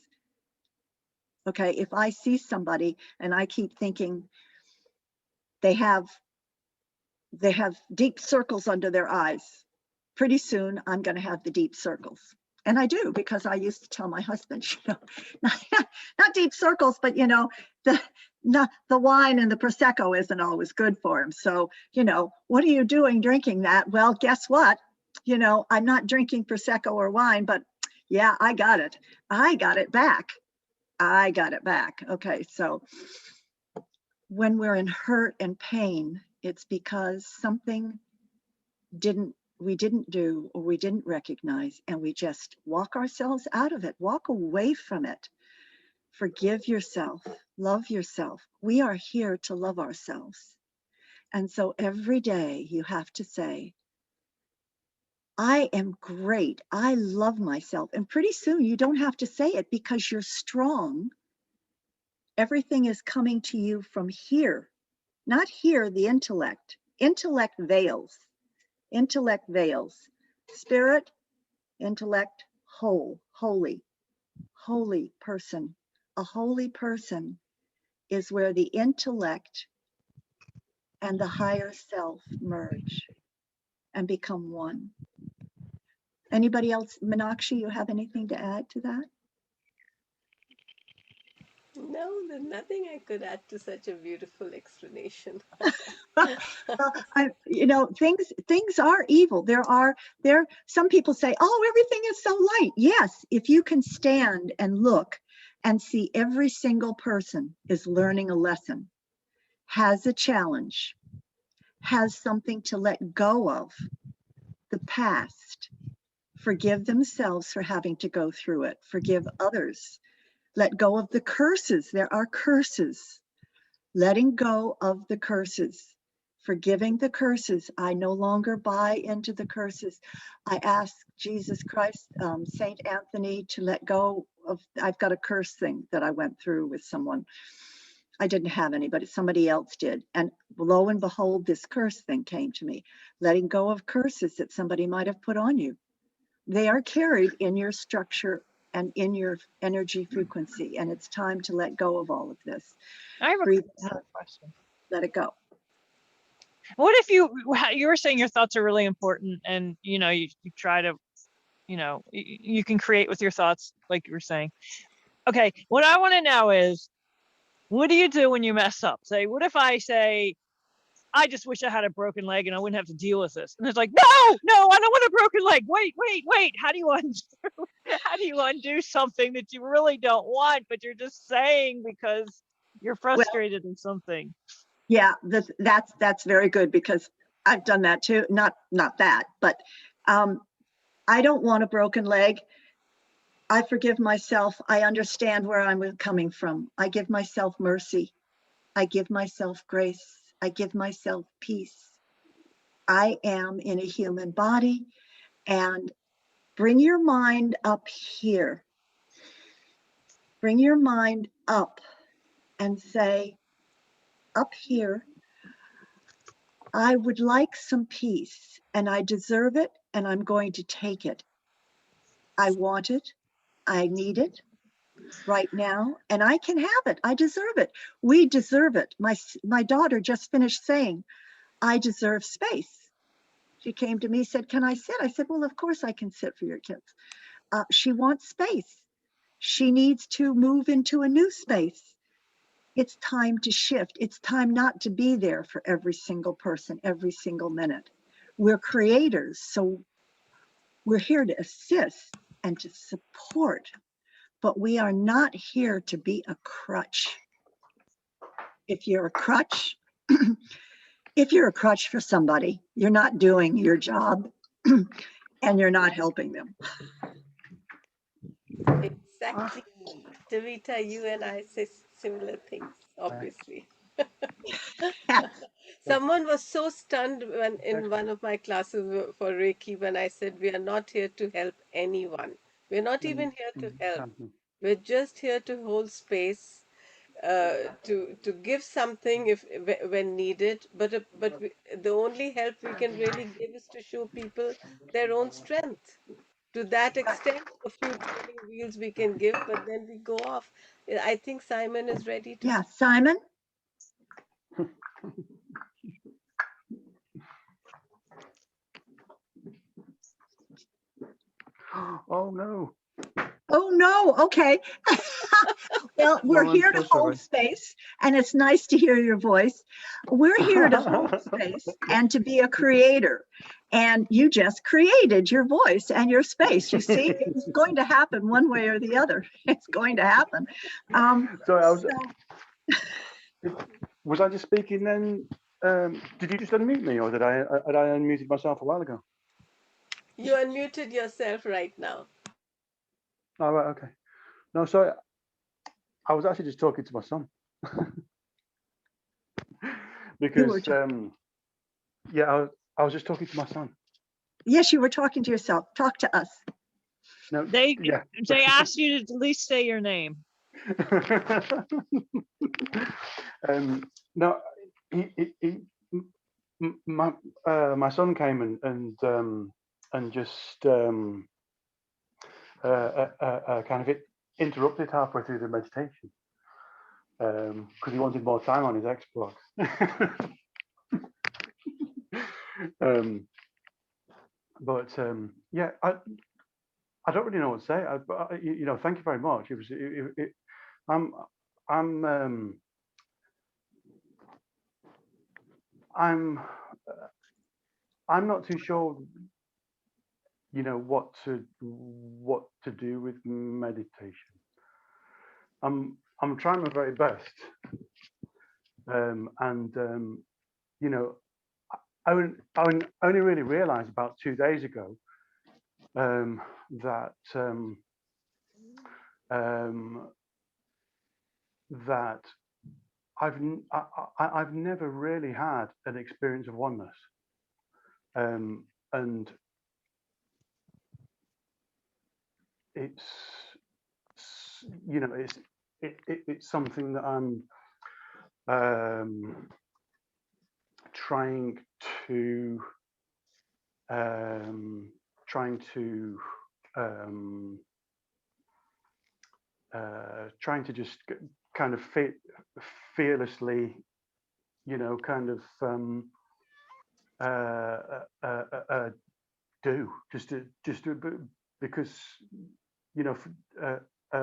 [SPEAKER 1] Okay, if I see somebody and I keep thinking they have deep circles under their eyes, pretty soon I'm going to have the deep circles. And I do, because I used to tell my husband, not deep circles, but the wine and the Prosecco isn't always good for him. So, what are you doing drinking that? Well, guess what? I'm not drinking Prosecco or wine, but yeah, I got it. I got it back. I got it back. Okay, so when we're in hurt and pain, it's because something we didn't do or we didn't recognize, and we just walk ourselves out of it, walk away from it. Forgive yourself, love yourself. We are here to love ourselves. And so every day you have to say, I am great. I love myself. And pretty soon you don't have to say it because you're strong. Everything is coming to you from here, not here, the intellect. Intellect veils. Intellect veils. Spirit, intellect, whole, holy person. A holy person is where the intellect and the higher self merge and become one. Anybody else? Meenakshi, you have anything to add to that?
[SPEAKER 2] No, there's nothing I could add to such a beautiful explanation.
[SPEAKER 1] Well, things are evil. Some people say, oh, everything is so light. Yes, if you can stand and look and see every single person is learning a lesson, has a challenge, has something to let go of, the past, forgive themselves for having to go through it, forgive others, let go of the curses. There are curses. Letting go of the curses, forgiving the curses. I no longer buy into the curses. I ask Jesus Christ, Saint Anthony, to let go of, I've got a curse thing that I went through with someone. I didn't have any, but somebody else did. And lo and behold, this curse thing came to me. Letting go of curses that somebody might have put on you. They are carried in your structure and in your energy frequency. And it's time to let go of all of this.
[SPEAKER 6] I have
[SPEAKER 1] Breathe
[SPEAKER 6] a
[SPEAKER 1] out,
[SPEAKER 6] question.
[SPEAKER 1] let it go.
[SPEAKER 6] What if you were saying your thoughts are really important, and you try to, you can create with your thoughts, like you were saying. Okay, what I want to know is, what do you do when you mess up? Say, what if I say, I just wish I had a broken leg and I wouldn't have to deal with this? And it's like, no, I don't want a broken leg. Wait. How do you undo something that you really don't want, but you're just saying because you're frustrated in something?
[SPEAKER 1] Yeah, that's very good, because I've done that too. Not that, but I don't want a broken leg. I forgive myself. I understand where I'm coming from. I give myself mercy. I give myself grace. I give myself peace. I am in a human body. And bring your mind up here. Bring your mind up and say, up here, I would like some peace, and I deserve it, and I'm going to take it. I want it. I need it right now, and I can have it. I deserve it. We deserve it. My daughter just finished saying, I deserve space. She came to me, said, can I sit? I said, well, of course I can sit for your kids. She wants space. She needs to move into a new space. It's time to shift. It's time not to be there for every single person, every single minute. We're creators, so we're here to assist and to support, but we are not here to be a crutch. If you're a crutch, if you're a crutch for somebody, you're not doing your job and you're not helping them.
[SPEAKER 2] Exactly. Tavita, you and I say similar things, obviously. Someone was so stunned when in one of my classes for Reiki when I said we are not here to help anyone. We're not even here to help. We're just here to hold space, to give something if when needed. But the only help we can really give is to show people their own strength. To that extent, a few training wheels we can give, but then we go off. I think Simon is ready to
[SPEAKER 1] Yeah,
[SPEAKER 2] speak.
[SPEAKER 1] Simon?
[SPEAKER 7] Oh no.
[SPEAKER 1] Oh no, okay. Well, we're
[SPEAKER 7] Well, I'm
[SPEAKER 1] here
[SPEAKER 7] so
[SPEAKER 1] to hold
[SPEAKER 7] sorry.
[SPEAKER 1] space, and it's nice to hear your voice. We're here to hold space and to be a creator. And you just created your voice and your space. You see, it's going to happen one way or the other. It's going to happen.
[SPEAKER 7] Sorry,
[SPEAKER 1] So,
[SPEAKER 7] was I just speaking then? Did you just unmute me, or had I unmuted myself a while ago?
[SPEAKER 2] You unmuted yourself right now.
[SPEAKER 7] Oh, right, okay. No, sorry. I was actually just talking to my son.
[SPEAKER 1] you were
[SPEAKER 7] Because, yeah, I was just talking to my son.
[SPEAKER 1] yes, you were talking to yourself. Talk to us.
[SPEAKER 7] No,
[SPEAKER 6] They
[SPEAKER 7] yeah.
[SPEAKER 6] asked you to at least say your name.
[SPEAKER 7] No, my son came and just kind of interrupted halfway through the meditation because he wanted more time on his Xbox. But yeah, I don't really know what to say. Thank you very much. It was. I'm. I'm. I'm. I'm not too sure. What to do with meditation. I'm trying my very best, and you know, only really realized about 2 days ago that that I've never really had an experience of oneness, and it's it's something that I'm trying to trying to just kind of fearlessly, kind of do because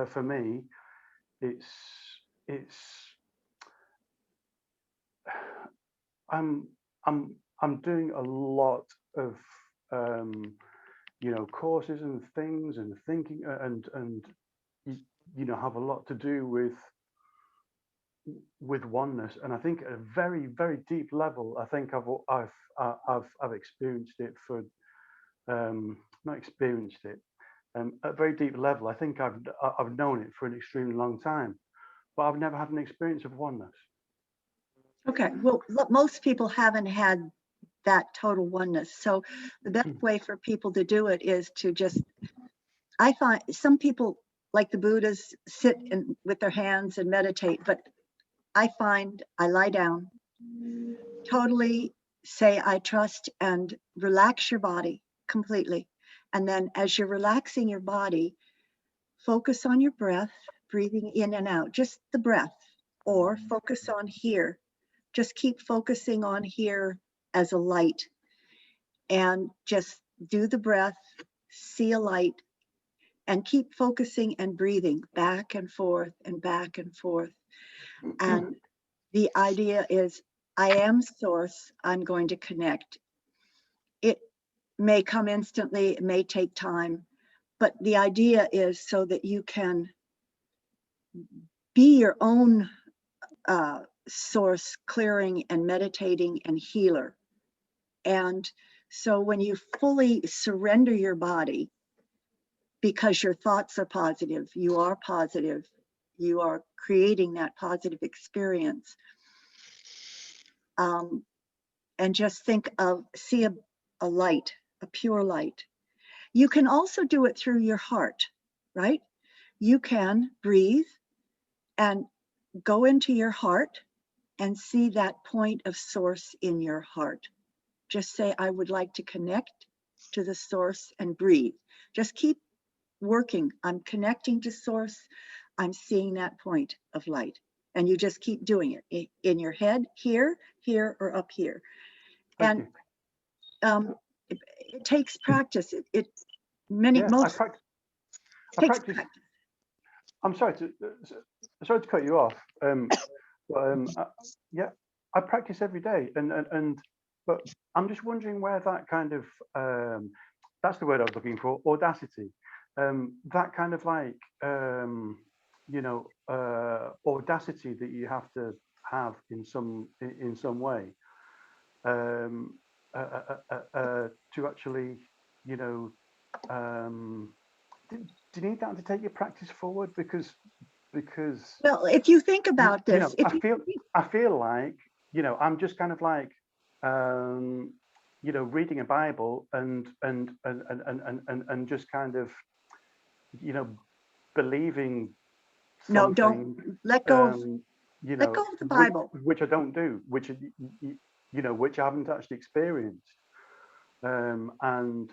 [SPEAKER 7] for me it's I'm doing a lot of courses and things and thinking and have a lot to do with oneness, and I think at a very, very deep level, I think I've experienced it for not experienced it at a very deep level. I think I've known it for an extremely long time, but I've never had an experience of oneness.
[SPEAKER 1] Okay, well, most people haven't had that total oneness. So the best way for people to do it is to just, I find some people like the Buddhas sit with their hands and meditate, but I find I lie down, totally say I trust, and relax your body completely. And then as you're relaxing your body, focus on your breath, breathing in and out, just the breath, or focus on here. Just keep focusing on here as a light, and just do the breath, see a light, and keep focusing and breathing back and forth and back and forth. And the idea is, I am source, I'm going to connect. It may come instantly, it may take time, but the idea is so that you can be your own source, clearing and meditating and healer. And so when you fully surrender your body, because your thoughts are positive, you are positive, you are creating that positive experience. And just think of, see a light, a pure light. You can also do it through your heart, right? You can breathe and go into your heart and see that point of source in your heart. Just say, I would like to connect to the source, and breathe. Just keep working. I'm connecting to source. I'm seeing that point of light. And you just keep doing it in your head, here, here, or up here.
[SPEAKER 7] Thank
[SPEAKER 1] and it takes practice. I
[SPEAKER 7] practice. I'm sorry to cut you off. Yeah, I practice every day, but I'm just wondering where that kind of that's the word I was looking for, audacity. That kind of like audacity that you have to have in some way to actually, do you need that to take your practice forward? Because
[SPEAKER 1] well, if you think about this,
[SPEAKER 7] I feel like, I'm just kind of like reading a Bible and just kind of believing something.
[SPEAKER 1] No, don't let go of let go of the Bible,
[SPEAKER 7] which I don't do, which which I haven't actually experienced, and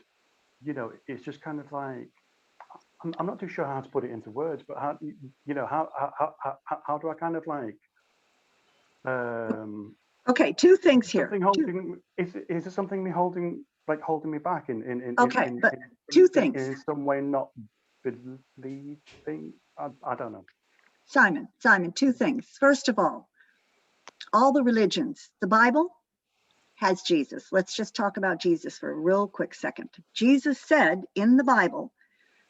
[SPEAKER 7] it's just kind of like, I'm not too sure how to put it into words, but how do I kind of like
[SPEAKER 1] okay, two things here.
[SPEAKER 7] Is there something holding me back in
[SPEAKER 1] Okay, but two things.
[SPEAKER 7] In some way, not believing. I don't know.
[SPEAKER 1] Simon, two things. First of all the religions, the Bible has Jesus. Let's just talk about Jesus for a real quick second. Jesus said in the Bible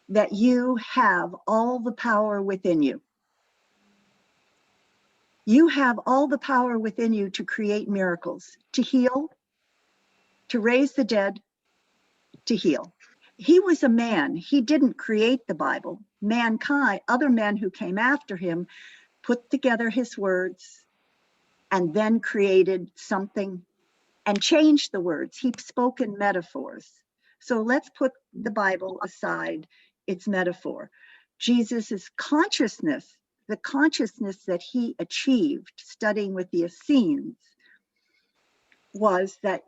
[SPEAKER 1] that you have all the power within you. You have all the power within you to create miracles, to heal, to raise the dead, to heal. He was a man. He didn't create the Bible. Mankind, other men who came after him, put together his words and then created something and changed the words. He spoke in metaphors. So let's put the Bible aside, its metaphor. Jesus's consciousness, the consciousness that he achieved studying with the Essenes, was that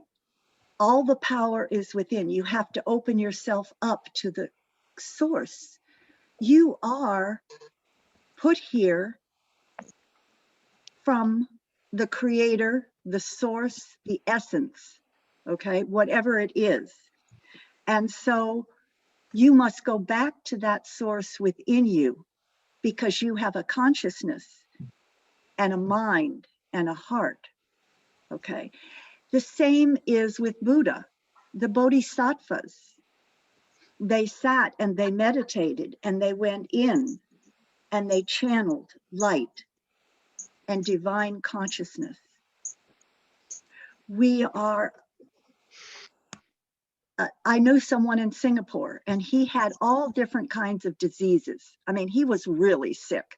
[SPEAKER 1] all the power is within. You have to open yourself up to the source. You are put here from the creator, the source, the essence, okay, whatever it is. And so you must go back to that source within you because you have a consciousness and a mind and a heart, okay? The same is with Buddha, the bodhisattvas. They sat and they meditated and they went in and they channeled light and divine consciousness. We are, I knew someone in Singapore and he had all different kinds of diseases. I mean, he was really sick.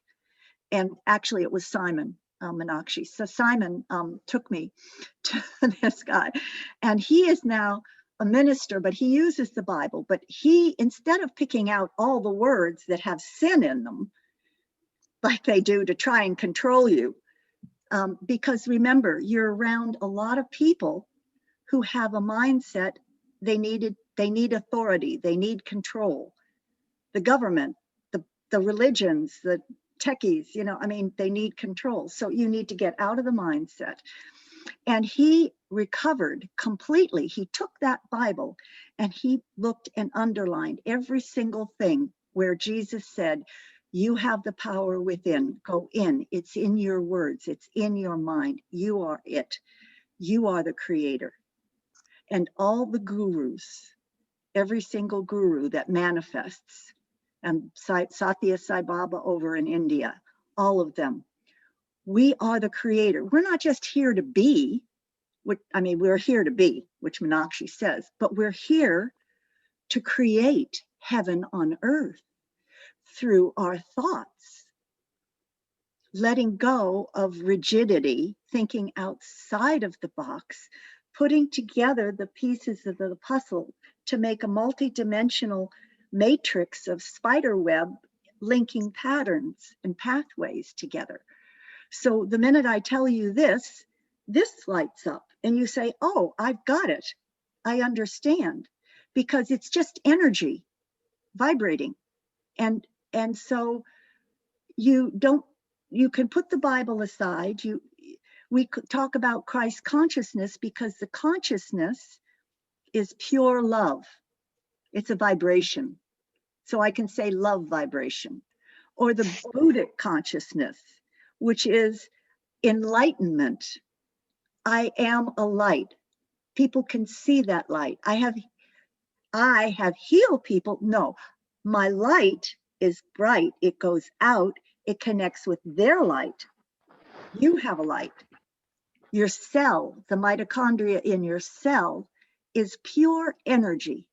[SPEAKER 1] And actually it was Simon Meenakshi. So Simon took me to this guy and he is now a minister, but he uses the Bible, but he, instead of picking out all the words that have sin in them, like they do to try and control you, because remember, you're around a lot of people who have a mindset, they need authority, they need control. The government, the religions, the techies, you know, I mean, they need control. So you need to get out of the mindset. And he recovered completely. He took that Bible and he looked and underlined every single thing where Jesus said, you have the power within, go in, it's in your words, it's in your mind, you are it, you are the creator. And all the gurus, every single guru that manifests, and Satya Sai Baba over in India, all of them, we are the creator. We're not just here to be, I mean, we're here to be, which Meenakshi says, but we're here to create heaven on earth through our thoughts, letting go of rigidity, thinking outside of the box, putting together the pieces of the puzzle to make a multidimensional matrix of spider web linking patterns and pathways together. So the minute I tell you this lights up and you say, oh, I've got it. I understand, because it's just energy vibrating. And so you can put the Bible aside. We could talk about Christ consciousness because the consciousness is pure love. It's a vibration. So I can say love vibration, or the Buddhic consciousness, which is enlightenment. I am a light. People can see that light. I have healed people. No, my light is bright. It goes out. It connects with their light. You have a light. Your cell, the mitochondria in your cell, is pure energy.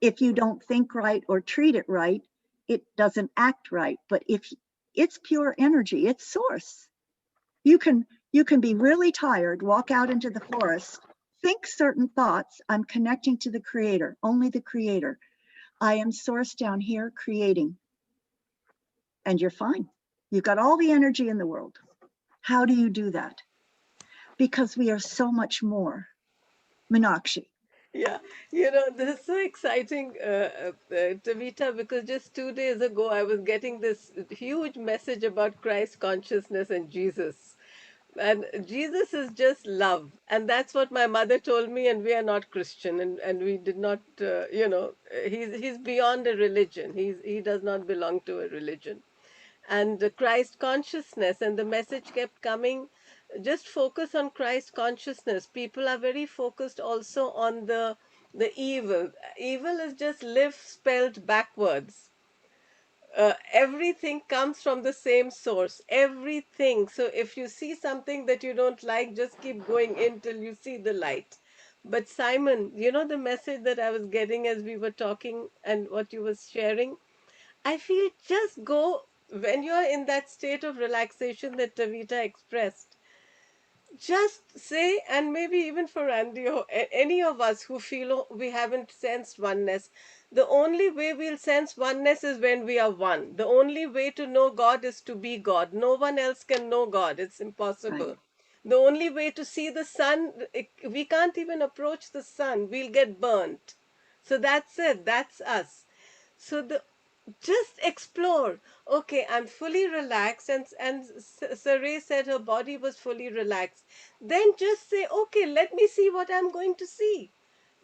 [SPEAKER 1] If you don't think right or treat it right, it doesn't act right. But if it's pure energy, it's source. You can be really tired, walk out into the forest, think certain thoughts. I'm connecting to the creator, only the creator. I am source down here creating. And you're fine. You've got all the energy in the world. How do you do that? Because we are so much more. Meenakshi.
[SPEAKER 2] Yeah, this is so exciting, Tavita, because just 2 days ago I was getting this huge message about Christ consciousness and Jesus. And Jesus is just love. And that's what my mother told me, and we are not Christian, and we did not, he's beyond a religion. He does not belong to a religion. And the Christ consciousness, and the message kept coming, just focus on Christ consciousness. People are very focused also on the evil is just live spelled backwards. Everything comes from the same source, everything. So if you see something that you don't like, just keep going in till you see the light. But Simon, you know the message that I was getting as we were talking and what you was sharing? I feel just go when you're in that state of relaxation that Tavita expressed. Just say, and maybe even for Andy or any of us who feel we haven't sensed oneness, the only way we'll sense oneness is when we are one. The only way to know God is to be God. No one else can know God, it's
[SPEAKER 1] Right.
[SPEAKER 2] impossible. The only way to see the sun, we can't even approach the sun, we'll get burnt. So that's it, that's us. So the just explore. Okay, I'm fully relaxed, and Saray said her body was fully relaxed. Then just say, okay, let me see what I'm going to see.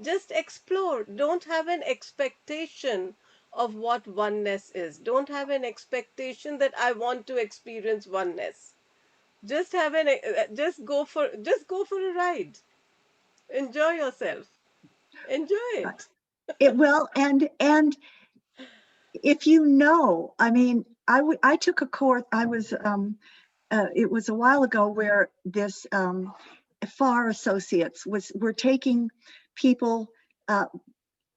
[SPEAKER 2] Just explore. Don't have an expectation of what oneness is. Don't have an expectation that I want to experience oneness. Just have an just go for a ride. Enjoy yourself. Enjoy
[SPEAKER 1] Right.
[SPEAKER 2] it.
[SPEAKER 1] It will, and if you know, I mean, I took a course. It was a while ago where this FAR associates were taking people. Uh,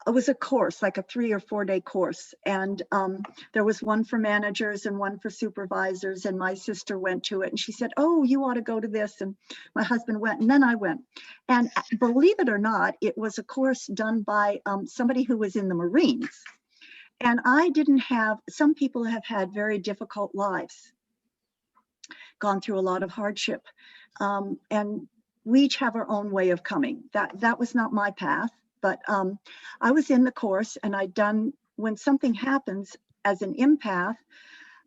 [SPEAKER 1] it was a course, like a 3 or 4 day course, and there was one for managers and one for supervisors. And my sister went to it, and she said, "Oh, you ought to go to this." And my husband went, and then I went. And believe it or not, it was a course done by somebody who was in the Marines. And I didn't have. Some people have had very difficult lives, gone through a lot of hardship, and we each have our own way of coming. That was not my path, but I was in the course, and I'd done, when something happens as an empath,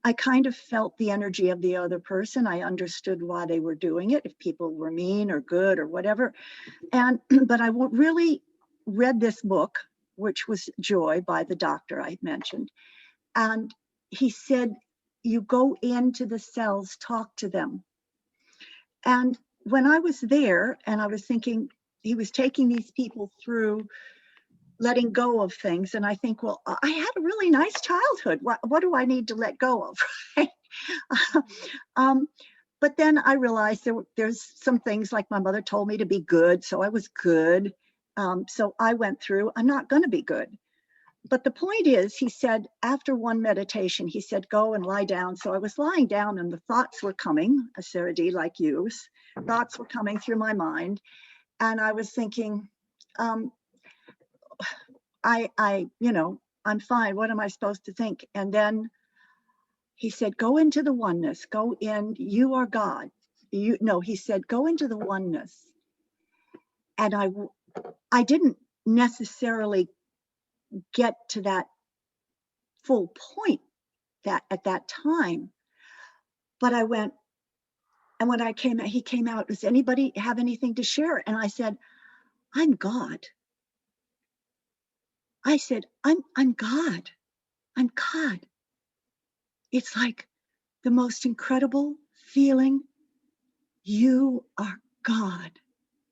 [SPEAKER 1] I kind of felt the energy of the other person. I understood why they were doing it, if people were mean or good or whatever. And but I really read this book, which was Joy by the doctor I mentioned, and he said, you go into the cells, talk to them. And when I was there and I was thinking, he was taking these people through letting go of things. And I think, well, I had a really nice childhood. What do I need to let go of? Right? um, but then I realized there's some things, like my mother told me to be good. So I was good. So I went through, I'm not going to be good. But the point is, he said, after one meditation, he said, go and lie down. So I was lying down, and the thoughts were coming, Sarah D, like you, thoughts were coming through my mind. And I was thinking, um, I'm fine. What am I supposed to think? And then he said, go into the oneness, go in, you are God. He said, go into the oneness. And I didn't necessarily get to that full point that at that time, but I went, and when he came out, does anybody have anything to share? And I said, I'm God. I said, I'm God. I'm God. It's like the most incredible feeling. You are God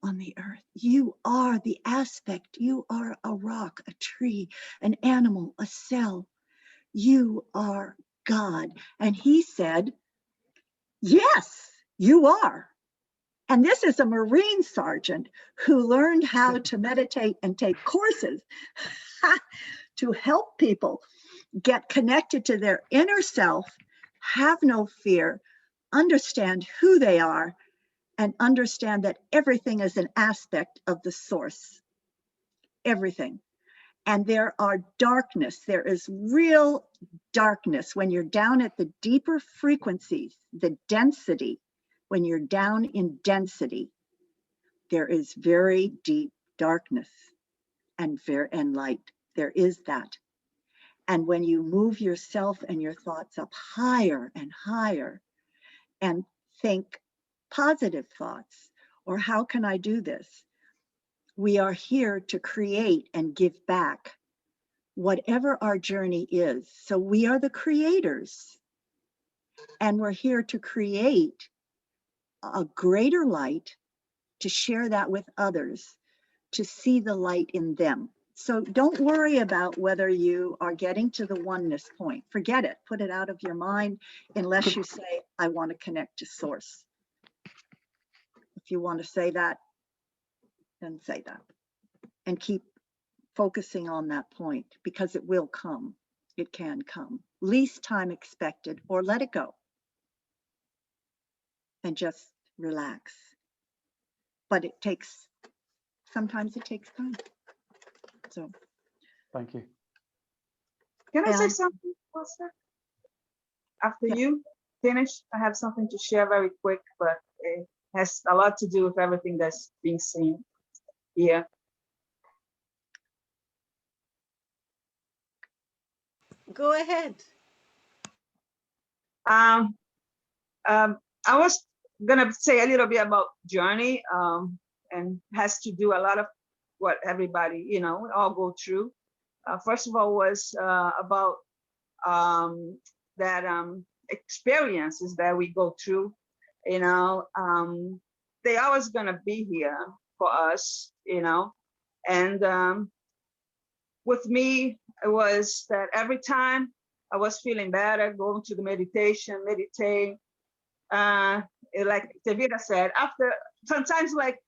[SPEAKER 1] on the earth. You are the aspect. You are a rock, a tree, an animal, a cell. You are God. And he said, yes, you are. And this is a Marine sergeant who learned how to meditate and take courses to help people get connected to their inner self, have no fear, understand who they are, and understand that everything is an aspect of the source. Everything. And there are darkness. There is real darkness when you're down at the deeper frequencies, the density. When you're down in density, there is very deep darkness and light. There is that. And when you move yourself and your thoughts up higher and higher and think positive thoughts, or how can I do this? We are here to create and give back whatever our journey is. So we are the creators, and we're here to create a greater light, to share that with others, to see the light in them. So don't worry about whether you are getting to the oneness point. Forget it. Put it out of your mind, unless you say, I want to connect to source. If you want to say that, then say that. And keep focusing on that point, because it will come. It can come. Least time expected, or let it go. And just relax. But sometimes it takes time. So.
[SPEAKER 7] Thank you.
[SPEAKER 4] Can I say
[SPEAKER 1] And
[SPEAKER 4] something, Pastor? After
[SPEAKER 1] Yeah.
[SPEAKER 4] you finish, I have something to share very quick, but it has a lot to do with everything that's being seen here.
[SPEAKER 2] Go ahead.
[SPEAKER 4] Um, I was gonna say a little bit about journey, and has to do a lot of what everybody, we all go through. First of all, was about that experiences that we go through. They always gonna be here for us, and with me, it was that every time I was feeling better, going to the meditate. Like Taveta said, after sometimes like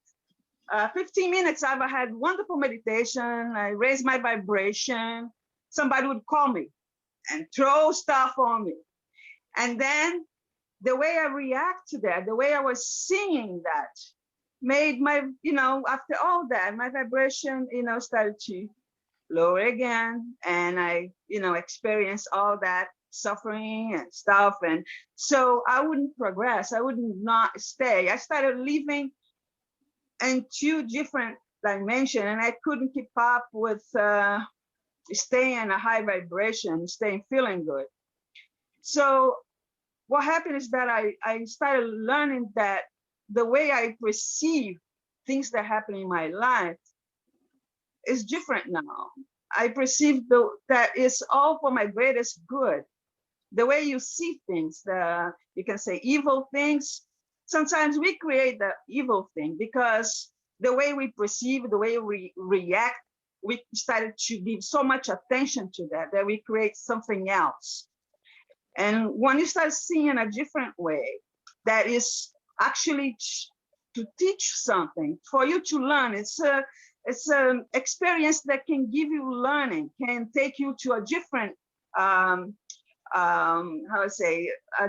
[SPEAKER 4] 15 minutes, I've had wonderful meditation. I raised my vibration. Somebody would call me and throw stuff on me. And then the way I react to that, the way I was seeing that made my, after all that, my vibration, started to lower again. And I, experienced all that suffering and stuff. And so I wouldn't progress. I would not stay. I started living in two different dimensions, and I couldn't keep up with staying in a high vibration, staying feeling good. So what happened is that I started learning that the way I perceive things that happen in my life is different now. I perceive that it's all for my greatest good. The way you see things, you can say evil things. Sometimes we create the evil thing because the way we perceive, the way we react, we started to give so much attention to that we create something else. And when you start seeing a different way, that is actually to teach something, for you to learn. It's an experience that can give you learning, can take you to a different, a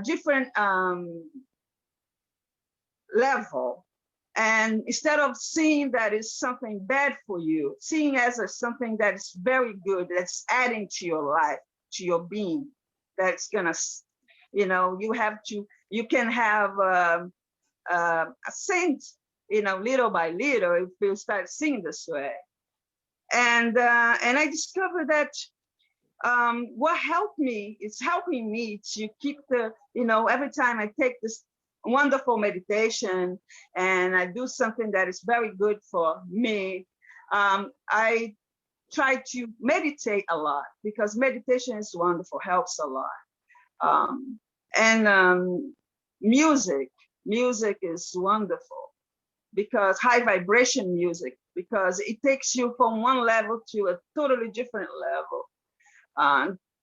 [SPEAKER 4] different level. And instead of seeing that it's something bad for you, seeing as something that is very good, that's adding to your life, to your being, that's gonna, you can have a saint, little by little, if you start seeing this way. And I discovered that what helped me, it's helping me to keep every time I take this wonderful meditation and I do something that is very good for me, I try to meditate a lot, because meditation is wonderful, helps a lot. Music is wonderful, because high vibration music, because it takes you from one level to a totally different level,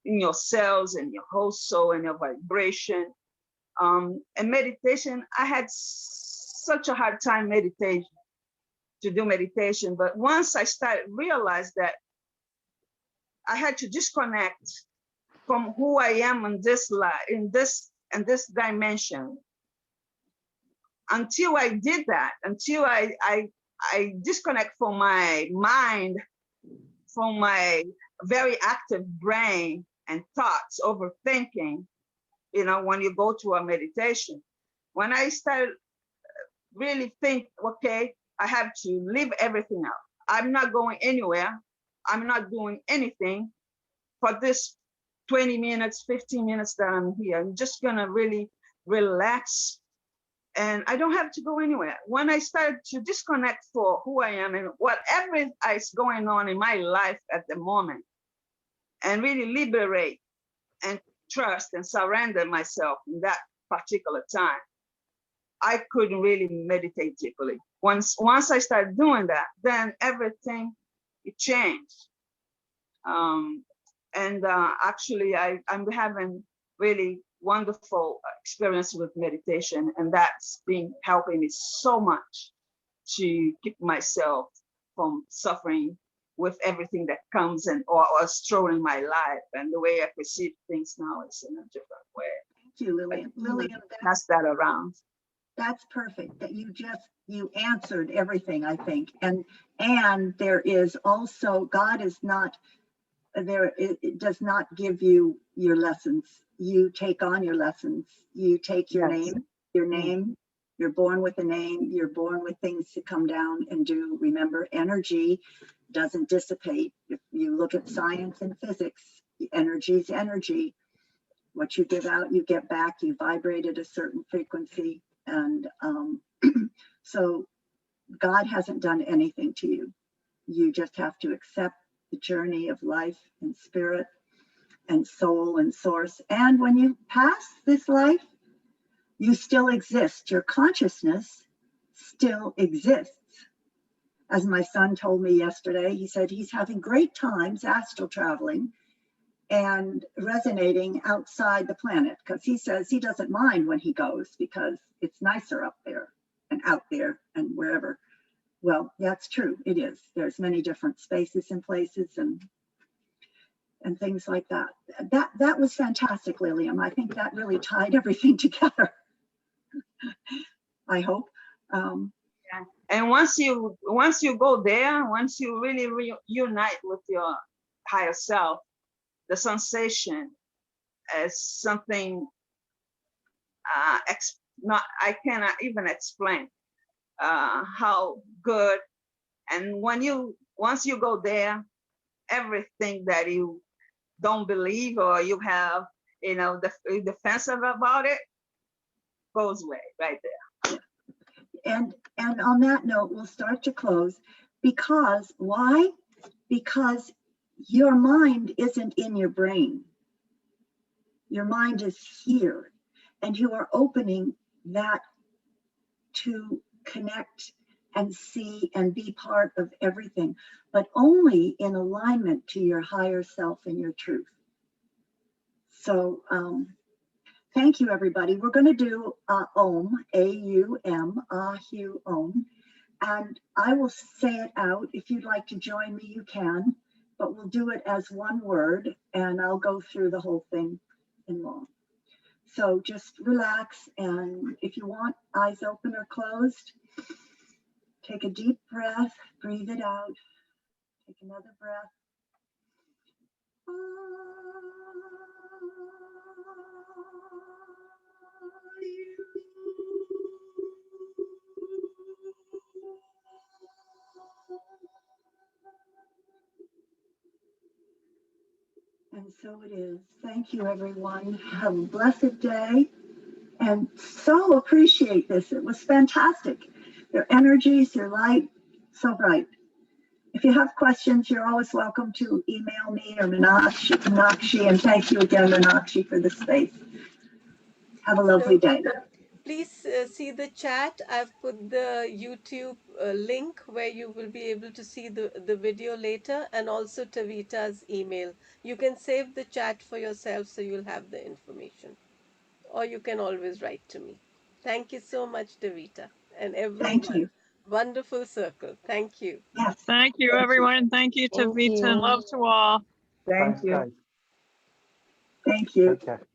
[SPEAKER 4] in your cells and your whole soul and your vibration. And meditation, I had such a hard time to do meditation, but once I started realize that I had to disconnect from who I am in this life, in this dimension. Until I did that, until I disconnect from my mind, from my very active brain and thoughts, overthinking, when you go to a meditation, when I started really think, okay, I have to leave everything out. I'm not going anywhere. I'm not doing anything for this 20 minutes, 15 minutes that I'm here. I'm just gonna really relax, and I don't have to go anywhere. When I started to disconnect for who I am and whatever is going on in my life at the moment, and really liberate and trust and surrender myself in that particular time, I couldn't really meditate deeply. Once I started doing that, then everything, it changed. Actually, I'm having really wonderful experience with meditation, and that's been helping me so much to keep myself from suffering with everything that comes and or strolling my life. And the way I perceive things now is in a different way.
[SPEAKER 1] Thank you, Lillian. Lillian,
[SPEAKER 4] Pass that around.
[SPEAKER 1] that's perfect. That you answered everything, I think. And there is also, God is not there. It does not give you your lessons. You take on your lessons. You take your
[SPEAKER 4] Yes.
[SPEAKER 1] name. You're born with a name. You're born with things to come down and do. Remember, energy doesn't dissipate. If you look at science and physics, energy is energy. What you give out, you get back. You vibrate at a certain frequency. And so God hasn't done anything to you. You just have to accept the journey of life and spirit and soul and source. And when you pass this life, you still exist. Your consciousness still exists. As my son told me yesterday, he said he's having great times astral traveling and resonating outside the planet, because he says he doesn't mind when he goes because it's nicer up there and out there and wherever. Well, that's true. It is. There's many different spaces and places and things like that. That was fantastic, Lillian. I think that really tied everything together. I hope.
[SPEAKER 4] Yeah. And once you go there, once you really reunite with your higher self, the sensation is something I cannot even explain how good. And once you go there, everything that you don't believe or you have, the defensive about it goes away right there.
[SPEAKER 1] And on that note, we'll start to close. Because why? Because your mind isn't in your brain. Your mind is here, and you are opening that to connect and see and be part of everything, but only in alignment to your higher self and your truth. So thank you, everybody. We're going to do Om, A-U-M, Ahu Om, and I will say it out. If you'd like to join me, you can, but we'll do it as one word, and I'll go through the whole thing in long. So just relax, and if you want, eyes open or closed, take a deep breath, breathe it out, take another breath. And so it is. Thank you, everyone. Have a blessed day. And so appreciate this. It was fantastic. Their energies, their light, so bright. If you have questions, you're always welcome to email me or Meenakshi. And thank you again, Meenakshi, for the space. Have a lovely day.
[SPEAKER 2] Please see the chat. I've put the YouTube link where you will be able to see the video later, and also Taveta's email. You can save the chat for yourself so you'll have the information. Or you can always write to me. Thank you so much, Taveta, and everyone.
[SPEAKER 1] Thank you.
[SPEAKER 2] Wonderful circle. Thank you.
[SPEAKER 1] Yes.
[SPEAKER 6] Thank you, everyone. Thank you,
[SPEAKER 5] Thank
[SPEAKER 6] Taveta, and
[SPEAKER 5] you.
[SPEAKER 6] love to all.
[SPEAKER 4] Thank
[SPEAKER 7] Thanks,
[SPEAKER 4] you.
[SPEAKER 7] guys.
[SPEAKER 1] Thank you.
[SPEAKER 7] Take care.